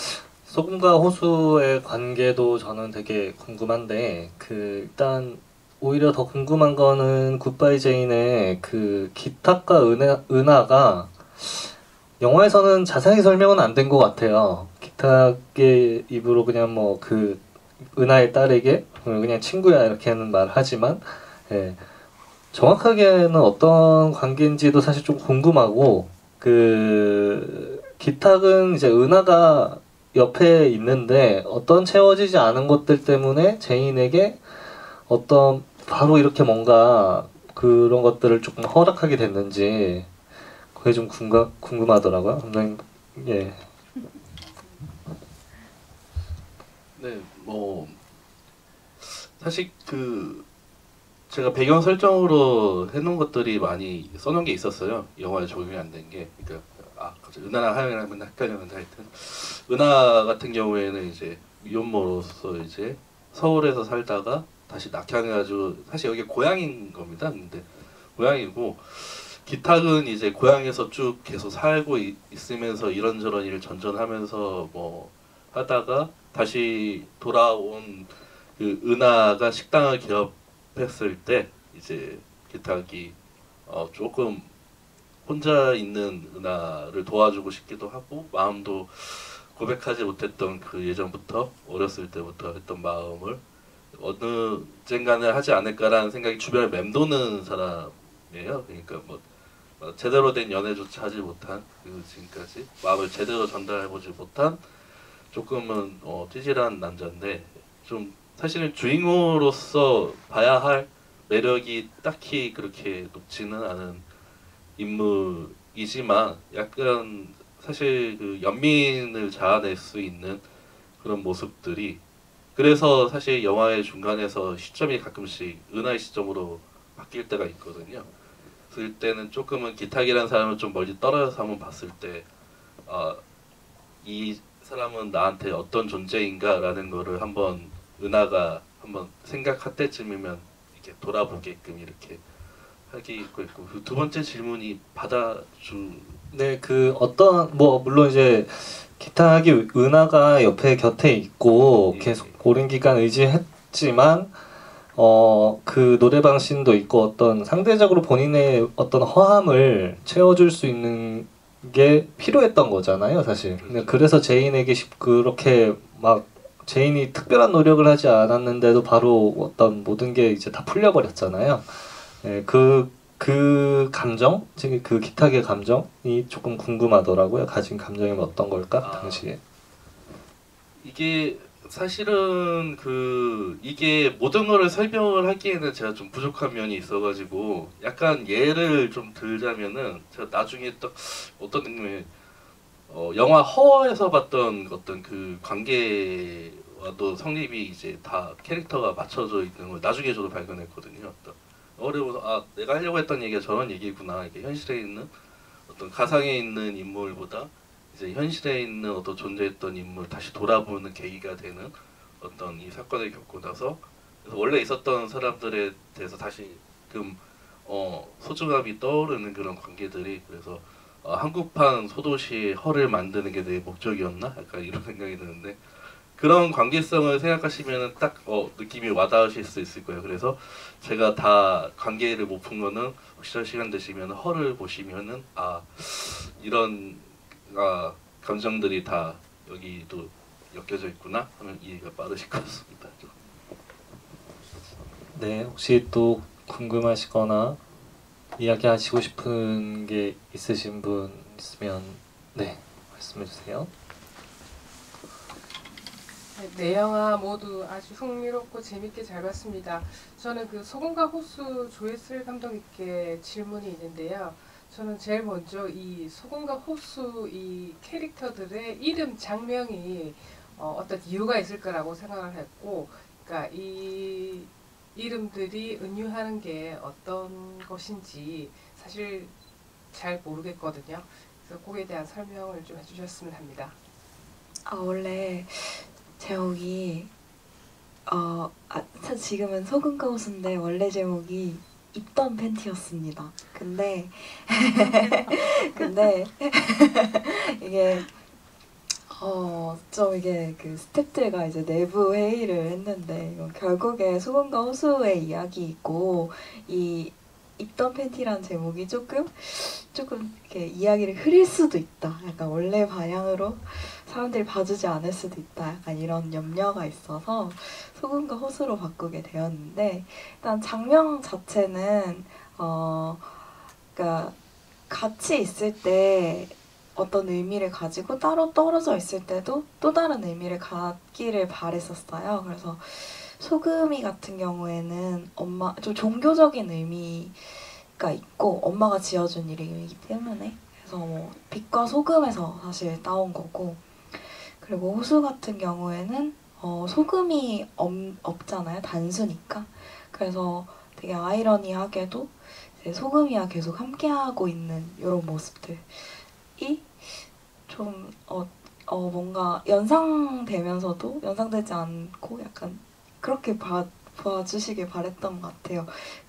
소금과 호수의 관계도 저는 되게 궁금한데 일단 오히려 더 궁금한 거는 굿바이 제인의 그 기탁과 은하가 영화에서는 자세하게 설명은 안 된 것 같아요. 기탁의 입으로 그냥 뭐 그 은하의 딸에게 그냥 친구야 이렇게 하는 말을 하지만 예, 정확하게는 어떤 관계인지도 사실 좀 궁금하고 기탁은 이제 은하가 옆에 있는데 어떤 채워지지 않은 것들 때문에 제인에게 어떤 바로 이렇게 뭔가 그런 것들을 조금 허락하게 됐는지 그게 좀 궁금하더라고요. 감독님, 예. 네, 뭐 사실 제가 배경 설정으로 해놓은 것들이 많이 써놓은 게 있었어요. 영화에 적용이 안 된 게. 그러니까 갑자기 은하랑 하영이랑 맨날 헷갈렸는데 하여튼 은하 같은 경우에는 이제 미혼모로서 이제 서울에서 살다가 다시 낙향해가지고 사실 여기 고향인 겁니다. 근데 고향이고 기탁은 이제 고향에서 쭉 계속 살고 있으면서 이런저런 일을 전전하면서 뭐 하다가 다시 돌아온 그 은하가 식당을 개업했을 때 이제 기탁이 조금 혼자 있는 은하를 도와주고 싶기도 하고 마음도 고백하지 못했던 그 예전부터 어렸을 때부터 했던 마음을 언젠가는 하지 않을까라는 생각이 주변에 맴도는 사람이에요. 그러니까 뭐 제대로 된 연애조차 하지 못한 지금까지 마음을 제대로 전달해보지 못한 조금은 찌질한 남자인데 좀 사실은 주인공으로서 봐야 할 매력이 딱히 그렇게 높지는 않은 인물이지만 약간 사실 그 연민을 자아낼 수 있는 그런 모습들이 그래서 사실 영화의 중간에서 시점이 가끔씩 은하의 시점으로 바뀔 때가 있거든요. 그럴 때는 조금은 기탁이라는 사람을 좀 멀리 떨어져서 한번 봤을 때 이 사람은 나한테 어떤 존재인가라는 거를 한번 은하가 한번 생각할 때쯤이면 이렇게 돌아보게끔 이렇게 하기 있고 그 두 번째 질문이 네, 그 어떤 뭐 물론 이제 기탁이 은하가 옆에 곁에 있고 계속 오랜 기간 의지했지만 그 노래방 씬도 있고 어떤 상대적으로 본인의 어떤 허함을 채워줄 수 있는 게 필요했던 거잖아요, 사실. 근데 그래서 제인에게 그렇게 막 제인이 특별한 노력을 하지 않았는데도 바로 어떤 모든 게 이제 다 풀려버렸잖아요. 네, 그 감정, 즉 그 기탁의 감정이 조금 궁금하더라고요. 가진 감정이 어떤 걸까 당시에. 이게 사실은 이게 모든 거를 설명을 하기에는 제가 좀 부족한 면이 있어가지고 약간 예를 좀 들자면은 제가 나중에 또 어떤 느낌의 영화 허에서 봤던 어떤 그 관계와도 성립이 이제 다 캐릭터가 맞춰져 있는 걸 나중에 저도 발견했거든요. 어려워서 내가 하려고 했던 얘기가 저런 얘기구나. 이게 현실에 있는 어떤 가상에 있는 인물보다 이제 현실에 있는 어떤 존재했던 인물 다시 돌아보는 계기가 되는 어떤 이 사건을 겪고 나서 그래서 원래 있었던 사람들에 대해서 다시금 소중함이 떠오르는 그런 관계들이 그래서 한국판 소도시의 허를 만드는 게 내 목적이었나? 약간 이런 생각이 드는데 그런 관계성을 생각하시면은 딱 느낌이 와닿으실 수 있을 거예요. 그래서 제가 다 관계를 못 푼 거는 혹시 시간 되시면 허를 보시면은 이런 감정들이 다 여기도 엮여져 있구나 하면 이해가 빠르실 것 같습니다. 네, 혹시 또 궁금하시거나 이야기하시고 싶은 게 있으신 분 있으면 네, 말씀해 주세요. 네 영화 모두 아주 흥미롭고 재밌게 잘 봤습니다. 저는 그 소금과 호수 조회슬 감독님께 질문이 있는데요. 저는 제일 먼저 이 소금과 호수 이 캐릭터들의 이름 장명이 어떤 이유가 있을 거라고 생각을 했고, 그러니까 이 이름들이 은유하는 게 어떤 것인지 사실 잘 모르겠거든요. 그래서 거기에 대한 설명을 좀 해주셨으면 합니다. 원래 제목이 지금은 소금과 호수인데 원래 제목이 입던 팬티였습니다. 근데 이게 좀 이게 그 스태프들과 이제 내부 회의를 했는데 이건 결국에 소금과 호수의 이야기이고 이 입던 팬티라는 제목이 조금 이렇게 이야기를 흐릴 수도 있다. 약간 원래 방향으로 사람들이 봐주지 않을 수도 있다. 약간 이런 염려가 있어서 소금과 호수로 바꾸게 되었는데 일단 장면 자체는 그러니까 같이 있을 때 어떤 의미를 가지고 따로 떨어져 있을 때도 또 다른 의미를 갖기를 바랬었어요. 그래서 소금이 같은 경우에는 좀 종교적인 의미가 있고 엄마가 지어준 이름이기 때문에 그래서 뭐 빛과 소금에서 사실 따온 거고, 그리고 호수 같은 경우에는 소금이 없잖아요. 단수니까. 그래서 되게 아이러니하게도 이제 소금이와 계속 함께하고 있는 이런 모습들이 좀 뭔가 연상되면서도 연상되지 않고 약간 그렇게 봐주시길 바랬던 것 같아요.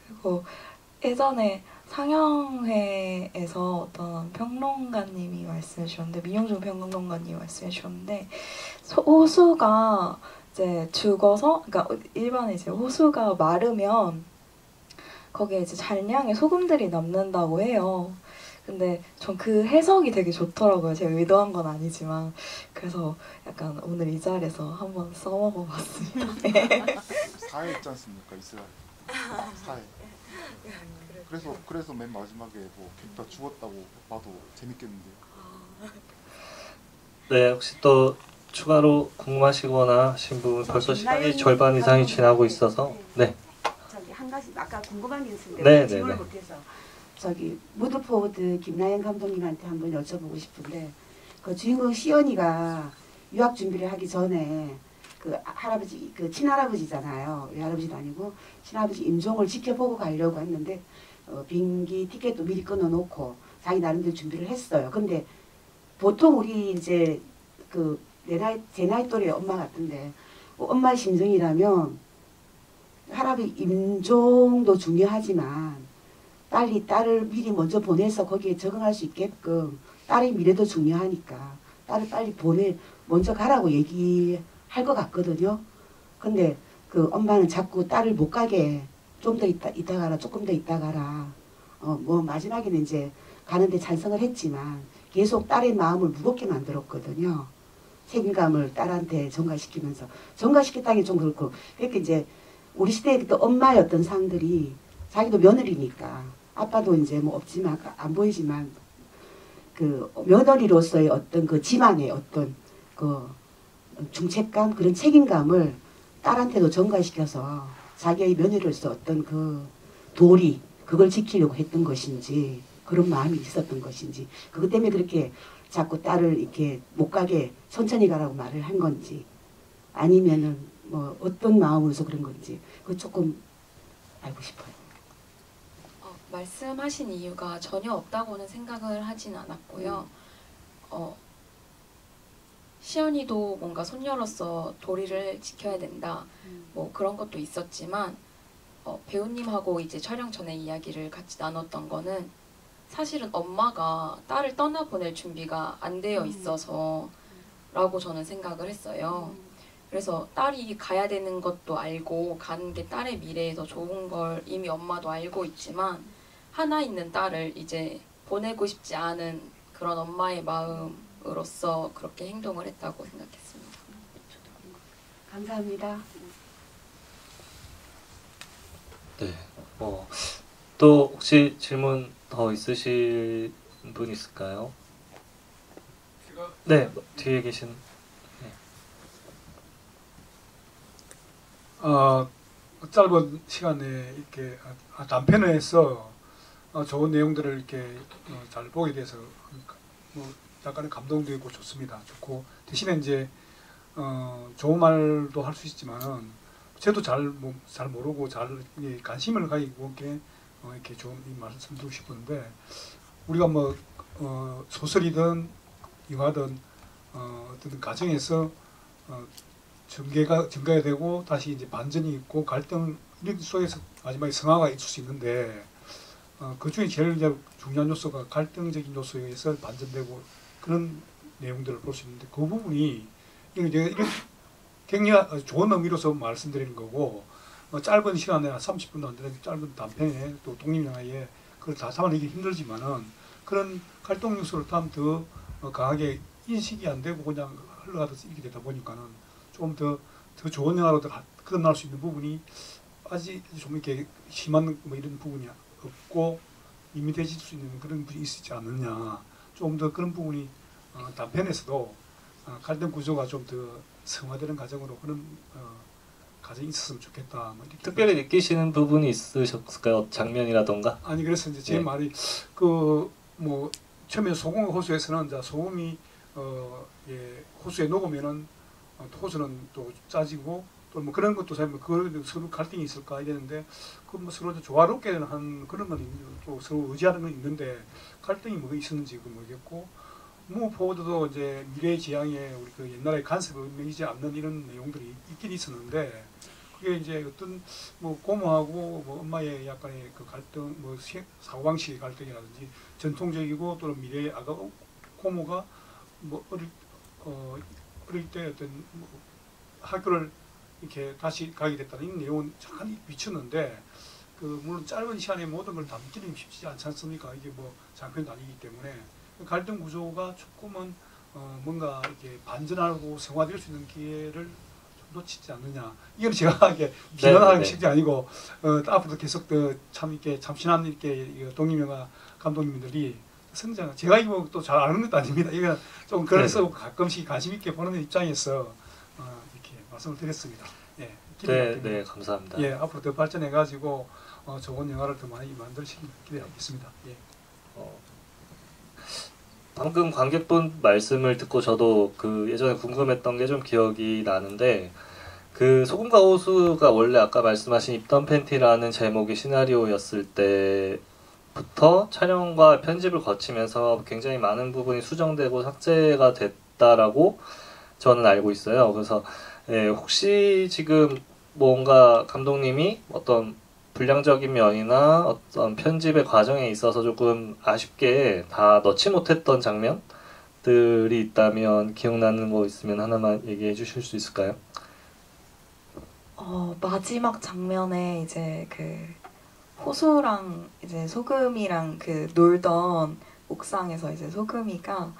그리고 예전에 상영회에서 어떤 평론가님이 말씀해 주셨는데, 민용준 평론가님이 말씀해 주셨는데, 호수가 이제 죽어서, 그러니까 일반에 이제 호수가 마르면 거기에 이제 잔량의 소금들이 남는다고 해요. 근데 전 그 해석이 되게 좋더라고요. 제가 의도한 건 아니지만. 그래서 약간 오늘 이 자리에서 한번 써먹어봤습니다. 사회 있지 않습니까? 이스라엘 사회. 그래서 맨 마지막에 뭐 다 죽었다고 봐도 재밌겠는데요. 네, 혹시 또 추가로 궁금하시거나 하신 부분, 벌써 시간이 절반 이상이 지나고 있어서. 네. 저기 한 가지 아까 궁금한 게 있었는데 네, 질문을 네, 네. 못해서 저기 무드포워드 김나연 감독님한테 한번 여쭤보고 싶은데, 그 주인공 시연이가 유학 준비를 하기 전에 그 할아버지, 그 친할아버지잖아요. 외할아버지도 아니고 친할아버지 임종을 지켜보고 가려고 했는데 비행기 티켓도 미리 끊어놓고 자기 나름대로 준비를 했어요. 근데 보통 우리 이제 그 제 나이 또래 엄마 같은데 엄마의 심정이라면 할아버지 임종도 중요하지만 빨리 딸을 미리 먼저 보내서 거기에 적응할 수 있게끔, 딸의 미래도 중요하니까 딸을 빨리 먼저 가라고 얘기할 것 같거든요. 근데 그 엄마는 자꾸 딸을 못 가게 좀 더 이따 가라, 조금 더 이따 가라. 뭐 마지막에는 이제 가는데 찬성을 했지만 계속 딸의 마음을 무겁게 만들었거든요. 책임감을 딸한테 전가시키면서. 전가시켰다는 게 좀 그렇고. 그러니까 이제 우리 시대의 또 엄마였던 상들이 자기도 며느리니까, 아빠도 이제 뭐 없지만 안 보이지만 그 며느리로서의 어떤 그 집안의 어떤 그 중책감, 그런 책임감을 딸한테도 전가시켜서 자기의 며느리로서 어떤 그 도리, 그걸 지키려고 했던 것인지, 그런 마음이 있었던 것인지, 그것 때문에 그렇게 자꾸 딸을 이렇게 못 가게 천천히 가라고 말을 한 건지, 아니면은 뭐 어떤 마음으로서 그런 건지, 그거 조금 알고 싶어요. 말씀하신 이유가 전혀 없다고는 생각을 하진 않았고요. 시연이도 뭔가 손녀로서 도리를 지켜야 된다, 뭐 그런 것도 있었지만 배우님하고 이제 촬영 전에 이야기를 같이 나눴던 거는 사실은 엄마가 딸을 떠나보낼 준비가 안 되어 있어서 라고 저는 생각을 했어요. 그래서 딸이 가야 되는 것도 알고 가는 게 딸의 미래에 더 좋은 걸 이미 엄마도 알고 있지만 하나 있는 딸을 이제 보내고 싶지 않은 그런 엄마의 마음으로서 그렇게 행동을 했다고 생각했습니다. 감사합니다. 네. 또 혹시 질문 더 있으실 분 있을까요? 네, 뒤에 계신. 네. 짧은 시간에 이렇게 단편을 해서 좋은 내용들을 이렇게 잘 보게 돼서 뭐 약간의 감동도 있고 좋습니다. 좋고, 대신에 이제 좋은 말도 할 수 있지만 저도 잘 모르고 잘 관심을 가지고 이렇게 좋은 말씀 드리고 싶은데, 우리가 뭐 소설이든 영화든 어떤 가정에서 전개가 되고 다시 이제 반전이 있고 갈등 이런 속에서 마지막에 성화가 있을 수 있는데, 그 중에 제일 중요한 요소가 갈등적인 요소에 의해서 반전되고 그런 내용들을 볼 수 있는데, 그 부분이 이런 굉장히 좋은 의미로서 말씀드리는 거고, 짧은 시간에 30분도 안 되는 짧은 단편에 또 독립영화에 그걸 다 담아내기 힘들지만은 그런 갈등 요소를 더 강하게 인식이 안 되고 그냥 흘러가듯이 이렇게 되다 보니까는 좀 더 좋은 영화로 끝날 수 있는 부분이 아직 좀 이렇게 심한 뭐 이런 부분이 없고 이미되질 수 있는 그런 부분이 있지 않느냐. 좀 더 그런 부분이 단편에서도 갈등 구조가 좀 더 성화되는 과정으로 그런 과정이 있었으면 좋겠다. 뭐 이렇게 특별히 느끼시는 부분이 있으셨을까요? 장면이라던가? 아니, 그래서 이제 제 네. 말이 뭐 처음에 소금 호수에서는 이제 소금이 호수에 녹으면은 호수는 또 짜지고 또 뭐 그런 것도 사실 그 서로 갈등이 있을까 이랬는데, 그 뭐 서로 조화롭게 한 그런 건 또 서로 의지하는 건 있는데 갈등이 뭐가 있었는지 모르겠고, 무엇보다도 이제 미래의 지향에 우리 그 옛날에 간섭을 의미하지 않는 이런 내용들이 있긴 있었는데 그게 이제 어떤 뭐 고모하고 뭐 엄마의 약간의 그 갈등, 뭐 사고방식의 갈등이라든지 전통적이고 또는 미래의 아가 고모가 뭐 어릴 때 어떤 뭐 학교를 이렇게 다시 가게 됐다는 이 내용은 잠깐 비추는데 그 물론 짧은 시간에 모든 걸 담기는 쉽지 않지 않습니까? 이게 뭐 장편도 아니기 때문에 갈등 구조가 조금은 뭔가 이렇게 반전하고 승화될 수 있는 기회를 좀 놓치지 않느냐. 이건 제가 이게 비난하는 식이 아니고 앞으로도 계속 참 이렇게 참신한 이렇게 동임영화 감독님들이 성장. 제가 이거 또 잘 아는 것도 아닙니다. 이거 좀 그래서 가끔씩 관심 있게 보는 입장에서 이렇게 말씀을 드렸습니다. 예, 네, 감사합니다. 예, 앞으로 더 발전해 가지고 좋은 영화를 더 많이 만들시길 기대하겠습니다. 예. 방금 관객분 말씀을 듣고 저도 그 예전에 궁금했던 게 좀 기억이 나는데 그 소금과 호수가 원래 아까 말씀하신 입던 팬티라는 제목의 시나리오였을 때부터 촬영과 편집을 거치면서 굉장히 많은 부분이 수정되고 삭제가 됐다라고 저는 알고 있어요. 그래서 혹시 지금 뭔가 감독님이 어떤 불량적인 면이나 어떤 편집의 과정에 있어서 조금 아쉽게 다 넣지 못했던 장면들이 있다면 기억나는 거 있으면 하나만 얘기해 주실 수 있을까요? 마지막 장면에 이제 그 호수랑 이제 소금이랑 그 놀던 옥상에서 이제 소금이가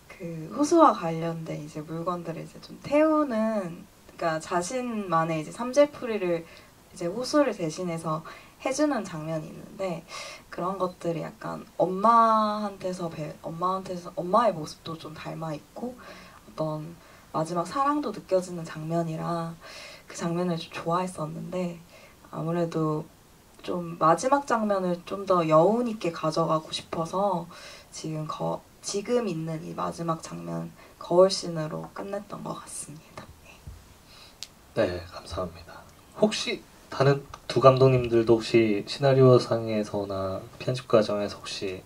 그 호수와 관련된 이제 물건들을 이제 좀 태우는, 그러니까 자신만의 이제 삼재풀이를 이제 호수를 대신해서 해주는 장면이 있는데 그런 것들이 약간 엄마의 모습도 좀 닮아 있고 어떤 마지막 사랑도 느껴지는 장면이라 그 장면을 좀 좋아했었는데 아무래도 좀 마지막 장면을 좀 더 여운 있게 가져가고 싶어서 지금 있는 이 마지막 장면 거울씬으로 끝냈던 것 같습니다. 네, 감사합니다. 혹시 다른 두 감독님들도 혹시 시나리오 상에서나 편집 과정에서 혹시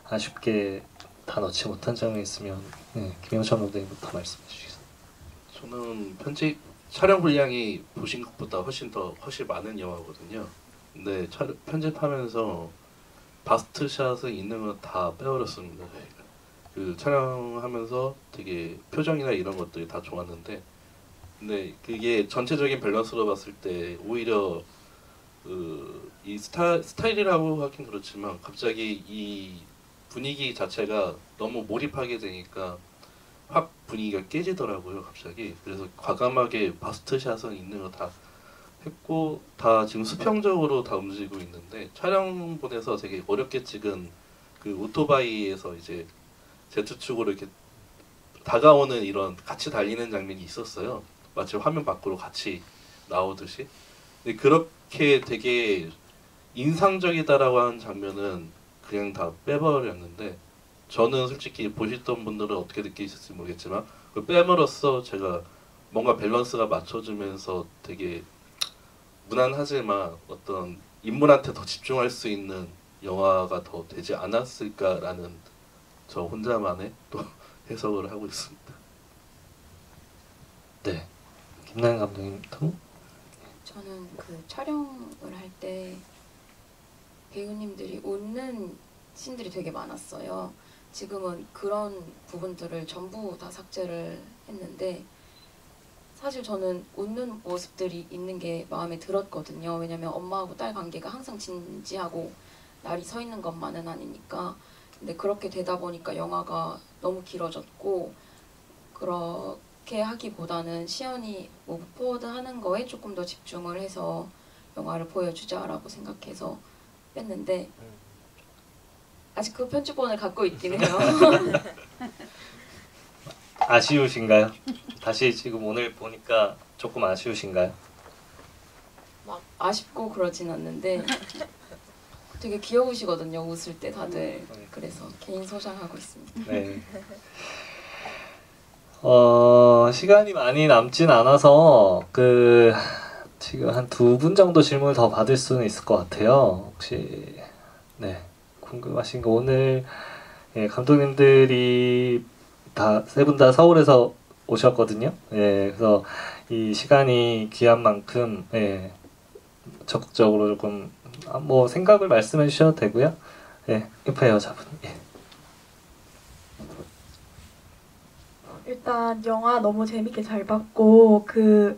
아쉽게 다 넣지 못한 점이 있으면 김영철 감독님부터 말씀해 주시겠어요? 저는 편집 촬영 분량이 보신 것보다 훨씬 많은 영화거든요. 근데 편집하면서 바스트샷은 있는 건 다 빼버렸습니다. 그 촬영하면서 되게 표정이나 이런 것들이 다 좋았는데 근데 그게 전체적인 밸런스로 봤을 때 오히려 이 스타일이라고 하긴 그렇지만 갑자기 이 분위기 자체가 너무 몰입하게 되니까 확 분위기가 깨지더라고요 갑자기. 그래서 과감하게 바스트샷은 있는 거 다 했고 다 지금 수평적으로 다 움직이고 있는데 촬영본에서 되게 어렵게 찍은 그 오토바이에서 이제 Z축으로 이렇게 다가오는 이런 같이 달리는 장면이 있었어요. 마치 화면 밖으로 같이 나오듯이. 근데 그렇게 되게 인상적이다라고 하는 장면은 그냥 다 빼버렸는데 저는 솔직히 보셨던 분들은 어떻게 느끼실지 모르겠지만 그 빼므로써 제가 뭔가 밸런스가 맞춰지면서 되게 무난하지만 어떤 인물한테 더 집중할 수 있는 영화가 더 되지 않았을까라는 저 혼자만의 또 해석을 하고 있습니다. 네, 김나연 감독님도? 저는 그 촬영을 할 때 배우님들이 웃는 씬들이 되게 많았어요. 지금은 그런 부분들을 전부 다 삭제를 했는데 사실 저는 웃는 모습들이 있는 게 마음에 들었거든요. 왜냐면 엄마하고 딸 관계가 항상 진지하고 날이 서 있는 것만은 아니니까. 근데 그렇게 되다 보니까 영화가 너무 길어졌고 그렇게 하기보다는 시연이 무브포워드 하는 거에 조금 더 집중을 해서 영화를 보여주자라고 생각해서 뺐는데 아직 그 편집본을 갖고 있긴 해요. 아쉬우신가요? 다시 지금 오늘 보니까 조금 아쉬우신가요? 막 아쉽고 그러진 않는데 되게 귀여우시거든요. 웃을 때 다들. 그래서 개인 소장하고 있습니다. 네. 시간이 많이 남진 않아서 지금 한 2분 정도 질문을 더 받을 수는 있을 것 같아요. 혹시 궁금하신 거 오늘 감독님들이 다 세 분 다 서울에서 오셨거든요. 예, 그래서 이 시간이 귀한 만큼 예, 적극적으로 조금 뭐 생각을 말씀해 주셔도 되고요. 예, 옆에 여자분. 예. 일단 영화 너무 재밌게 잘 봤고 그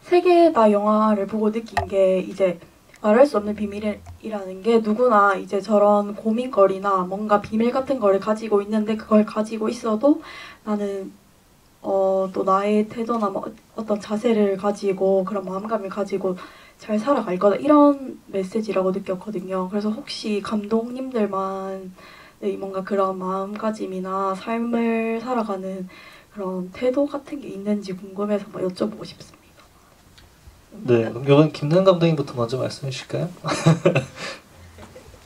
세 개 다 영화를 보고 느낀 게 이제 말할 수 없는 비밀이라는 게 누구나 이제 저런 고민거리나 뭔가 비밀 같은 거를 가지고 있는데 그걸 가지고 있어도 나는 또 나의 태도나 뭐 어떤 자세를 가지고 그런 마음감을 가지고 잘 살아갈 거다 이런 메시지라고 느꼈거든요. 그래서 혹시 감독님들만 뭔가 그런 마음가짐이나 삶을 살아가는 그런 태도 같은 게 있는지 궁금해서 뭐 여쭤보고 싶습니다. 네, 그럼 이건 김나연 감독님부터 먼저 말씀해 주실까요?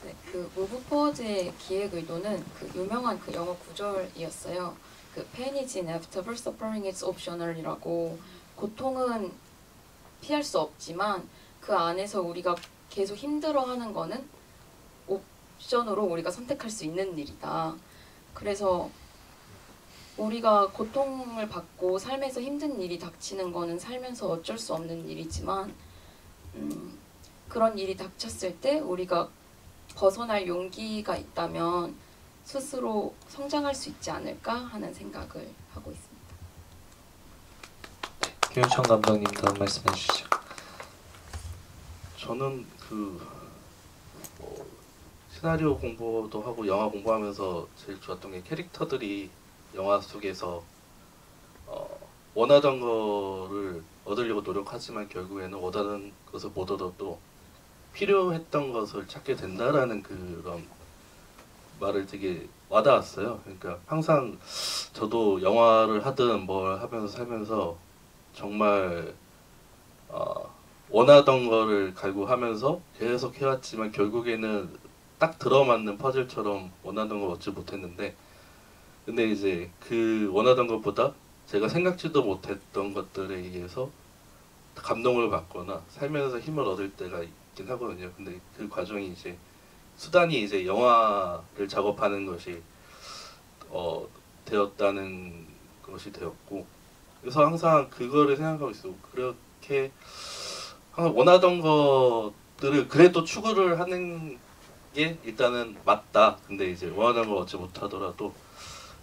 네, 그 무브 포워즈의 기획 의도는 그 유명한 그 영어 구절이었어요. 그 pain is inevitable, suffering is optional이라고 고통은 피할 수 없지만 그 안에서 우리가 계속 힘들어하는 거는 옵션으로 우리가 선택할 수 있는 일이다. 그래서 우리가 고통을 받고 삶에서 힘든 일이 닥치는 거는 살면서 어쩔 수 없는 일이지만 그런 일이 닥쳤을 때 우리가 벗어날 용기가 있다면 스스로 성장할 수 있지 않을까 하는 생각을 하고 있습니다. 김윤천 감독님도 한 말씀해 주시죠. 저는 시나리오 공부도 하고 영화 공부하면서 제일 좋았던 게 캐릭터들이 영화 속에서 원하던 거를 얻으려고 노력하지만 결국에는 원하는 것을 못 얻어도 필요했던 것을 찾게 된다라는 그런 말을 되게 와닿았어요. 그러니까 항상 저도 영화를 하든 뭘 하면서 살면서 정말 원하던 거를 갈구하면서 계속 해왔지만 결국에는 딱 들어맞는 퍼즐처럼 원하던 걸 얻지 못했는데 근데 이제 그 원하던 것보다 제가 생각지도 못했던 것들에 의해서 감동을 받거나 살면서 힘을 얻을 때가 있긴 하거든요. 근데 그 과정이 이제 수단이 이제 영화를 작업하는 것이 되었다는 것이 되었고 그래서 항상 그거를 생각하고 있어요. 그렇게 항상 원하던 것들을 그래도 추구를 하는 게 일단은 맞다. 근데 이제 원하는 걸 얻지 못하더라도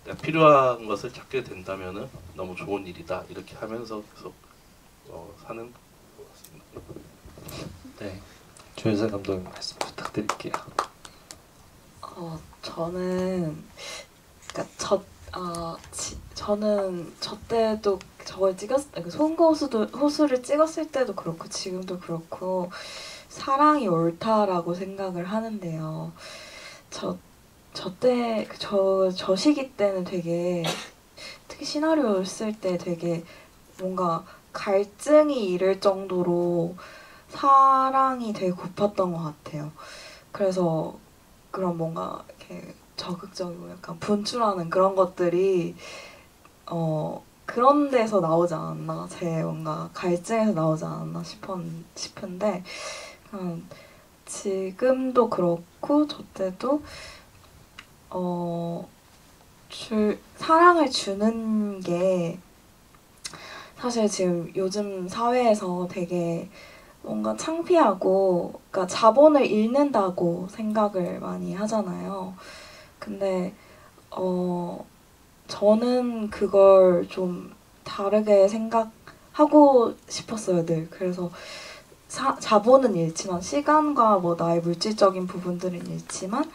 내가 필요한 것을 찾게 된다면은 너무 좋은 일이다. 이렇게 하면서 계속 사는 것 같습니다. 네, 조윤선 감독님 말씀 부탁드릴게요. 저는 그러니까 저는 저 때도 저걸 소금과 호수를 찍었을 때도 그렇고 지금도 그렇고 사랑이 옳다라고 생각을 하는데요. 저 시기 때는 되게 특히 시나리오 쓸 때 되게 뭔가 갈증이 이를 정도로 사랑이 되게 고팠던 것 같아요. 그래서 그런 뭔가 이렇게 적극적이고 약간 분출하는 그런 것들이 그런 데서 나오지 않았나 제 뭔가 갈증에서 나오지 않았나 싶은데 지금도 그렇고 저 때도 사랑을 주는 게 사실 지금 요즘 사회에서 되게 뭔가 창피하고 그러니까 자본을 잃는다고 생각을 많이 하잖아요. 근데 저는 그걸 좀 다르게 생각하고 싶었어요, 늘. 그래서 자본은 잃지만 시간과 뭐 나의 물질적인 부분들은 잃지만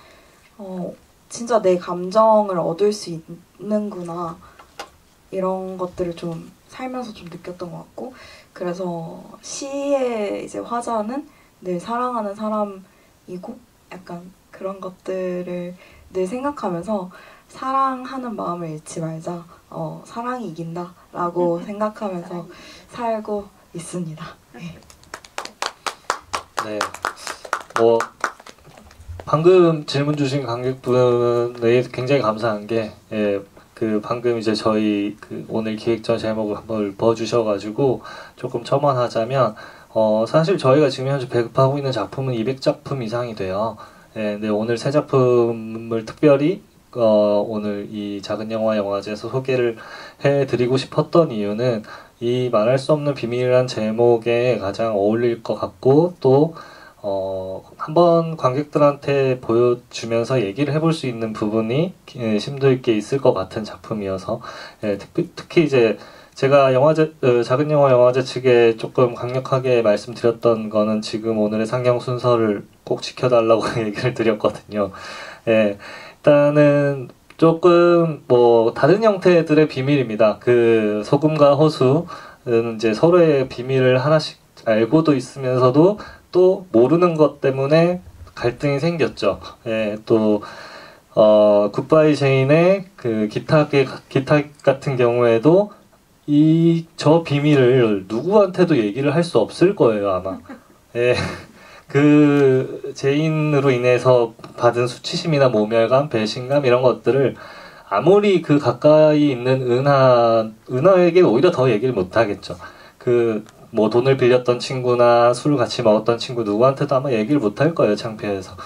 진짜 내 감정을 얻을 수 있는구나 이런 것들을 좀 살면서 좀 느꼈던 것 같고 그래서 시의 이제 화자는 늘 사랑하는 사람이고 약간 그런 것들을 늘 생각하면서 사랑하는 마음을 잃지 말자 사랑이 이긴다 라고 생각하면서 살고 있습니다. 네. 네, 뭐 방금 질문 주신 관객분에 굉장히 감사한 게 그 방금 이제 저희 그 오늘 기획전 제목을 한번 읊어주셔가지고 조금 첨언하자면 사실 저희가 지금 현재 배급하고 있는 작품은 200작품 이상이 돼요. 네, 오늘 세 작품을 특별히 오늘 이 작은 영화 영화제에서 소개를 해드리고 싶었던 이유는 이 말할 수 없는 비밀이란 제목에 가장 어울릴 것 같고 또 한번 관객들한테 보여주면서 얘기를 해볼 수 있는 부분이 심도 있게 있을 것 같은 작품이어서 특히 이제 제가 작은 영화 영화제 측에 조금 강력하게 말씀드렸던 거는 지금 오늘의 상영 순서를 꼭 지켜달라고 얘기를 드렸거든요. 일단은 조금 뭐 다른 형태들의 비밀입니다. 그 소금과 호수는 이제 서로의 비밀을 하나씩 알고도 있으면서도 또 모르는 것 때문에 갈등이 생겼죠. 또 굿바이 제인의 그 기타 같은 경우에도 저 비밀을 누구한테도 얘기를 할 수 없을 거예요, 아마. 그 제인으로 인해서 받은 수치심이나 모멸감, 배신감 이런 것들을 아무리 그 가까이 있는 은하에게 오히려 더 얘기를 못 하겠죠. 뭐 돈을 빌렸던 친구나 술을 같이 먹었던 친구 누구한테도 아마 얘기를 못 할 거예요, 창피해서.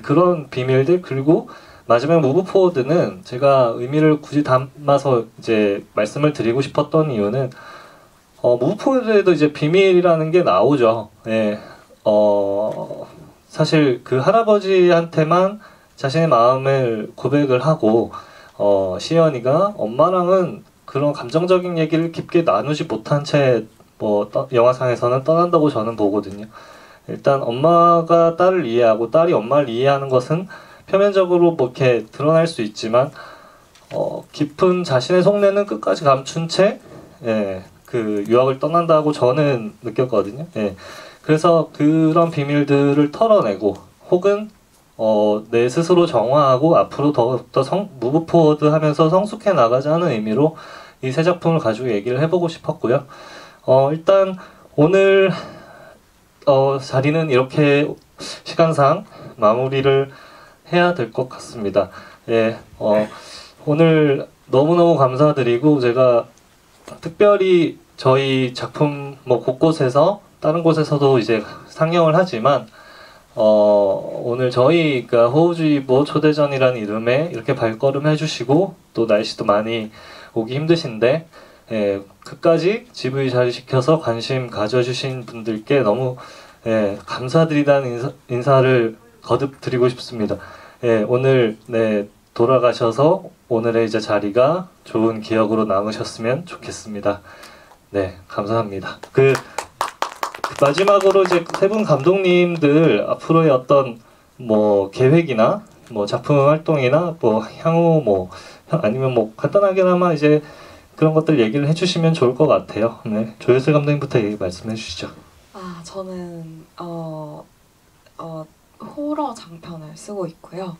그런 비밀들. 그리고 마지막 무브 포워드는 제가 의미를 굳이 담아서 이제 말씀을 드리고 싶었던 이유는 무브 포워드에도 이제 비밀이라는 게 나오죠. 사실 그 할아버지한테만 자신의 마음을 고백을 하고 시연이가 엄마랑은 그런 감정적인 얘기를 깊게 나누지 못한 채 영화상에서는 떠난다고 저는 보거든요. 일단 엄마가 딸을 이해하고 딸이 엄마를 이해하는 것은 표면적으로 뭐 이렇게 드러날 수 있지만 깊은 자신의 속내는 끝까지 감춘 채 그 유학을 떠난다고 저는 느꼈거든요. 그래서 그런 비밀들을 털어내고 혹은 내 스스로 정화하고 앞으로 더욱더 무브 포워드 하면서 성숙해 나가자는 의미로 이 세 작품을 가지고 얘기를 해보고 싶었고요. 일단 오늘 자리는 이렇게 시간상 마무리를 해야 될 것 같습니다. 오늘 너무너무 감사드리고 제가 특별히 저희 작품 뭐 곳곳에서 다른 곳에서도 이제 상영을 하지만 오늘 저희가 호우주의보 초대전이라는 이름에 이렇게 발걸음 해주시고 또 날씨도 많이 오기 힘드신데 끝까지 GV 자리시켜서 관심 가져주신 분들께 너무 감사드리다는 인사를 거듭 드리고 싶습니다. 오늘 돌아가셔서 오늘의 이제 자리가 좋은 기억으로 남으셨으면 좋겠습니다. 감사합니다. 마지막으로 이제 세 분 감독님들 앞으로의 어떤 뭐 계획이나 뭐 작품 활동이나 뭐 향후 뭐 아니면 뭐 간단하게나마 이제 그런 것들 얘기를 해주시면 좋을 것 같아요. 조혜슬 감독님부터 얘기 말씀해 주시죠. 저는 호러 장편을 쓰고 있고요.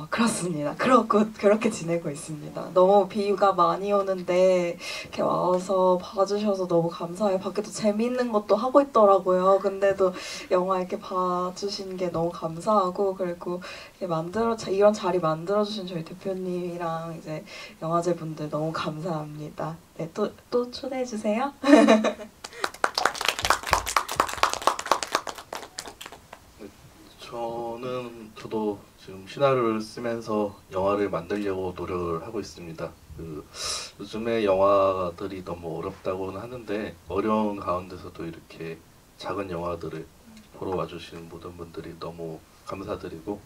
그렇습니다. 그렇게 지내고 있습니다. 너무 비가 많이 오는데 이렇게 와서 봐주셔서 너무 감사해요. 밖에도 재미있는 것도 하고 있더라고요. 근데도 영화 이렇게 봐주신 게 너무 감사하고 그리고 이런 자리 만들어주신 저희 대표님이랑 이제 영화제 분들 너무 감사합니다. 또 초대해주세요. 저도 지금 시나리오를 쓰면서 영화를 만들려고 노력을 하고 있습니다. 요즘에 영화들이 너무 어렵다고는 하는데 어려운 가운데서도 이렇게 작은 영화들을 보러 와주시는 모든 분들이 너무 감사드리고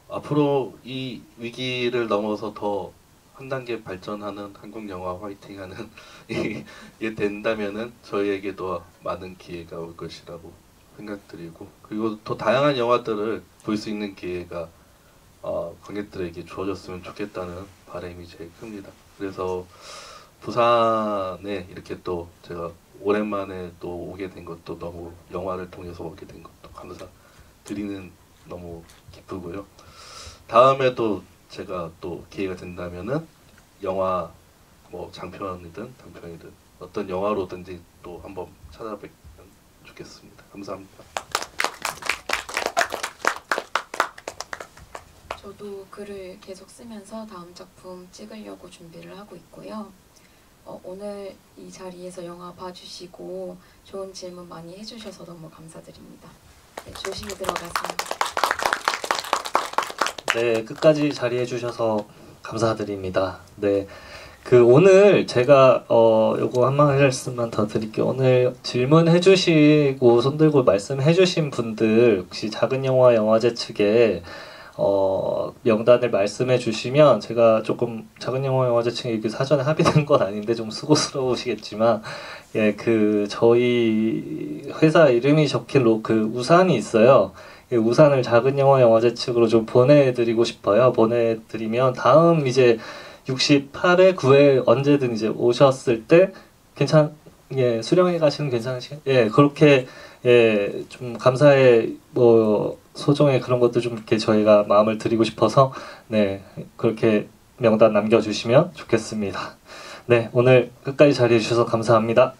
앞으로 이 위기를 넘어서 더 한 단계 발전하는 한국 영화 화이팅하는 이게 된다면은 저희에게도 많은 기회가 올 것이라고 생각드리고 그리고 더 다양한 영화들을 볼 수 있는 기회가 관객들에게 주어졌으면 좋겠다는 바람이 제일 큽니다. 그래서 부산에 이렇게 또 제가 오랜만에 또 오게 된 것도 너무 영화를 통해서 오게 된 것도 감사드리는 너무 기쁘고요. 다음에도 제가 또 기회가 된다면은 영화 뭐 장편이든 단편이든 어떤 영화로든지 또 한번 찾아뵙면 좋겠습니다. 감사합니다. 저도 글을 계속 쓰면서 다음 작품 찍으려고 준비를 하고 있고요. 오늘 이 자리에서 영화 봐주시고 좋은 질문 많이 해주셔서 너무 감사드립니다. 조심히 들어가세요. 네, 끝까지 자리해 주셔서 감사드립니다. 네. 오늘 제가 요거 한 말씀만 더 드릴게요. 오늘 질문해 주시고 손들고 말씀해 주신 분들 혹시 작은 영화 영화제 측에 명단을 말씀해 주시면 제가 조금 작은 영화 영화제 측에 이렇게 사전에 합의된 건 아닌데 좀 수고스러우시겠지만 예, 저희 회사 이름이 적힌 그 우산이 있어요. 이 우산을 작은 영화 영화제 측으로 좀 보내드리고 싶어요. 보내드리면 다음 이제 68회 9회 언제든 이제 오셨을 때 예, 수령해 가시는 괜찮으시? 예, 그렇게 예, 좀 감사의 소정의 그런 것도 좀 이렇게 저희가 마음을 드리고 싶어서 네, 그렇게 명단 남겨주시면 좋겠습니다. 네, 오늘 끝까지 자리해 주셔서 감사합니다.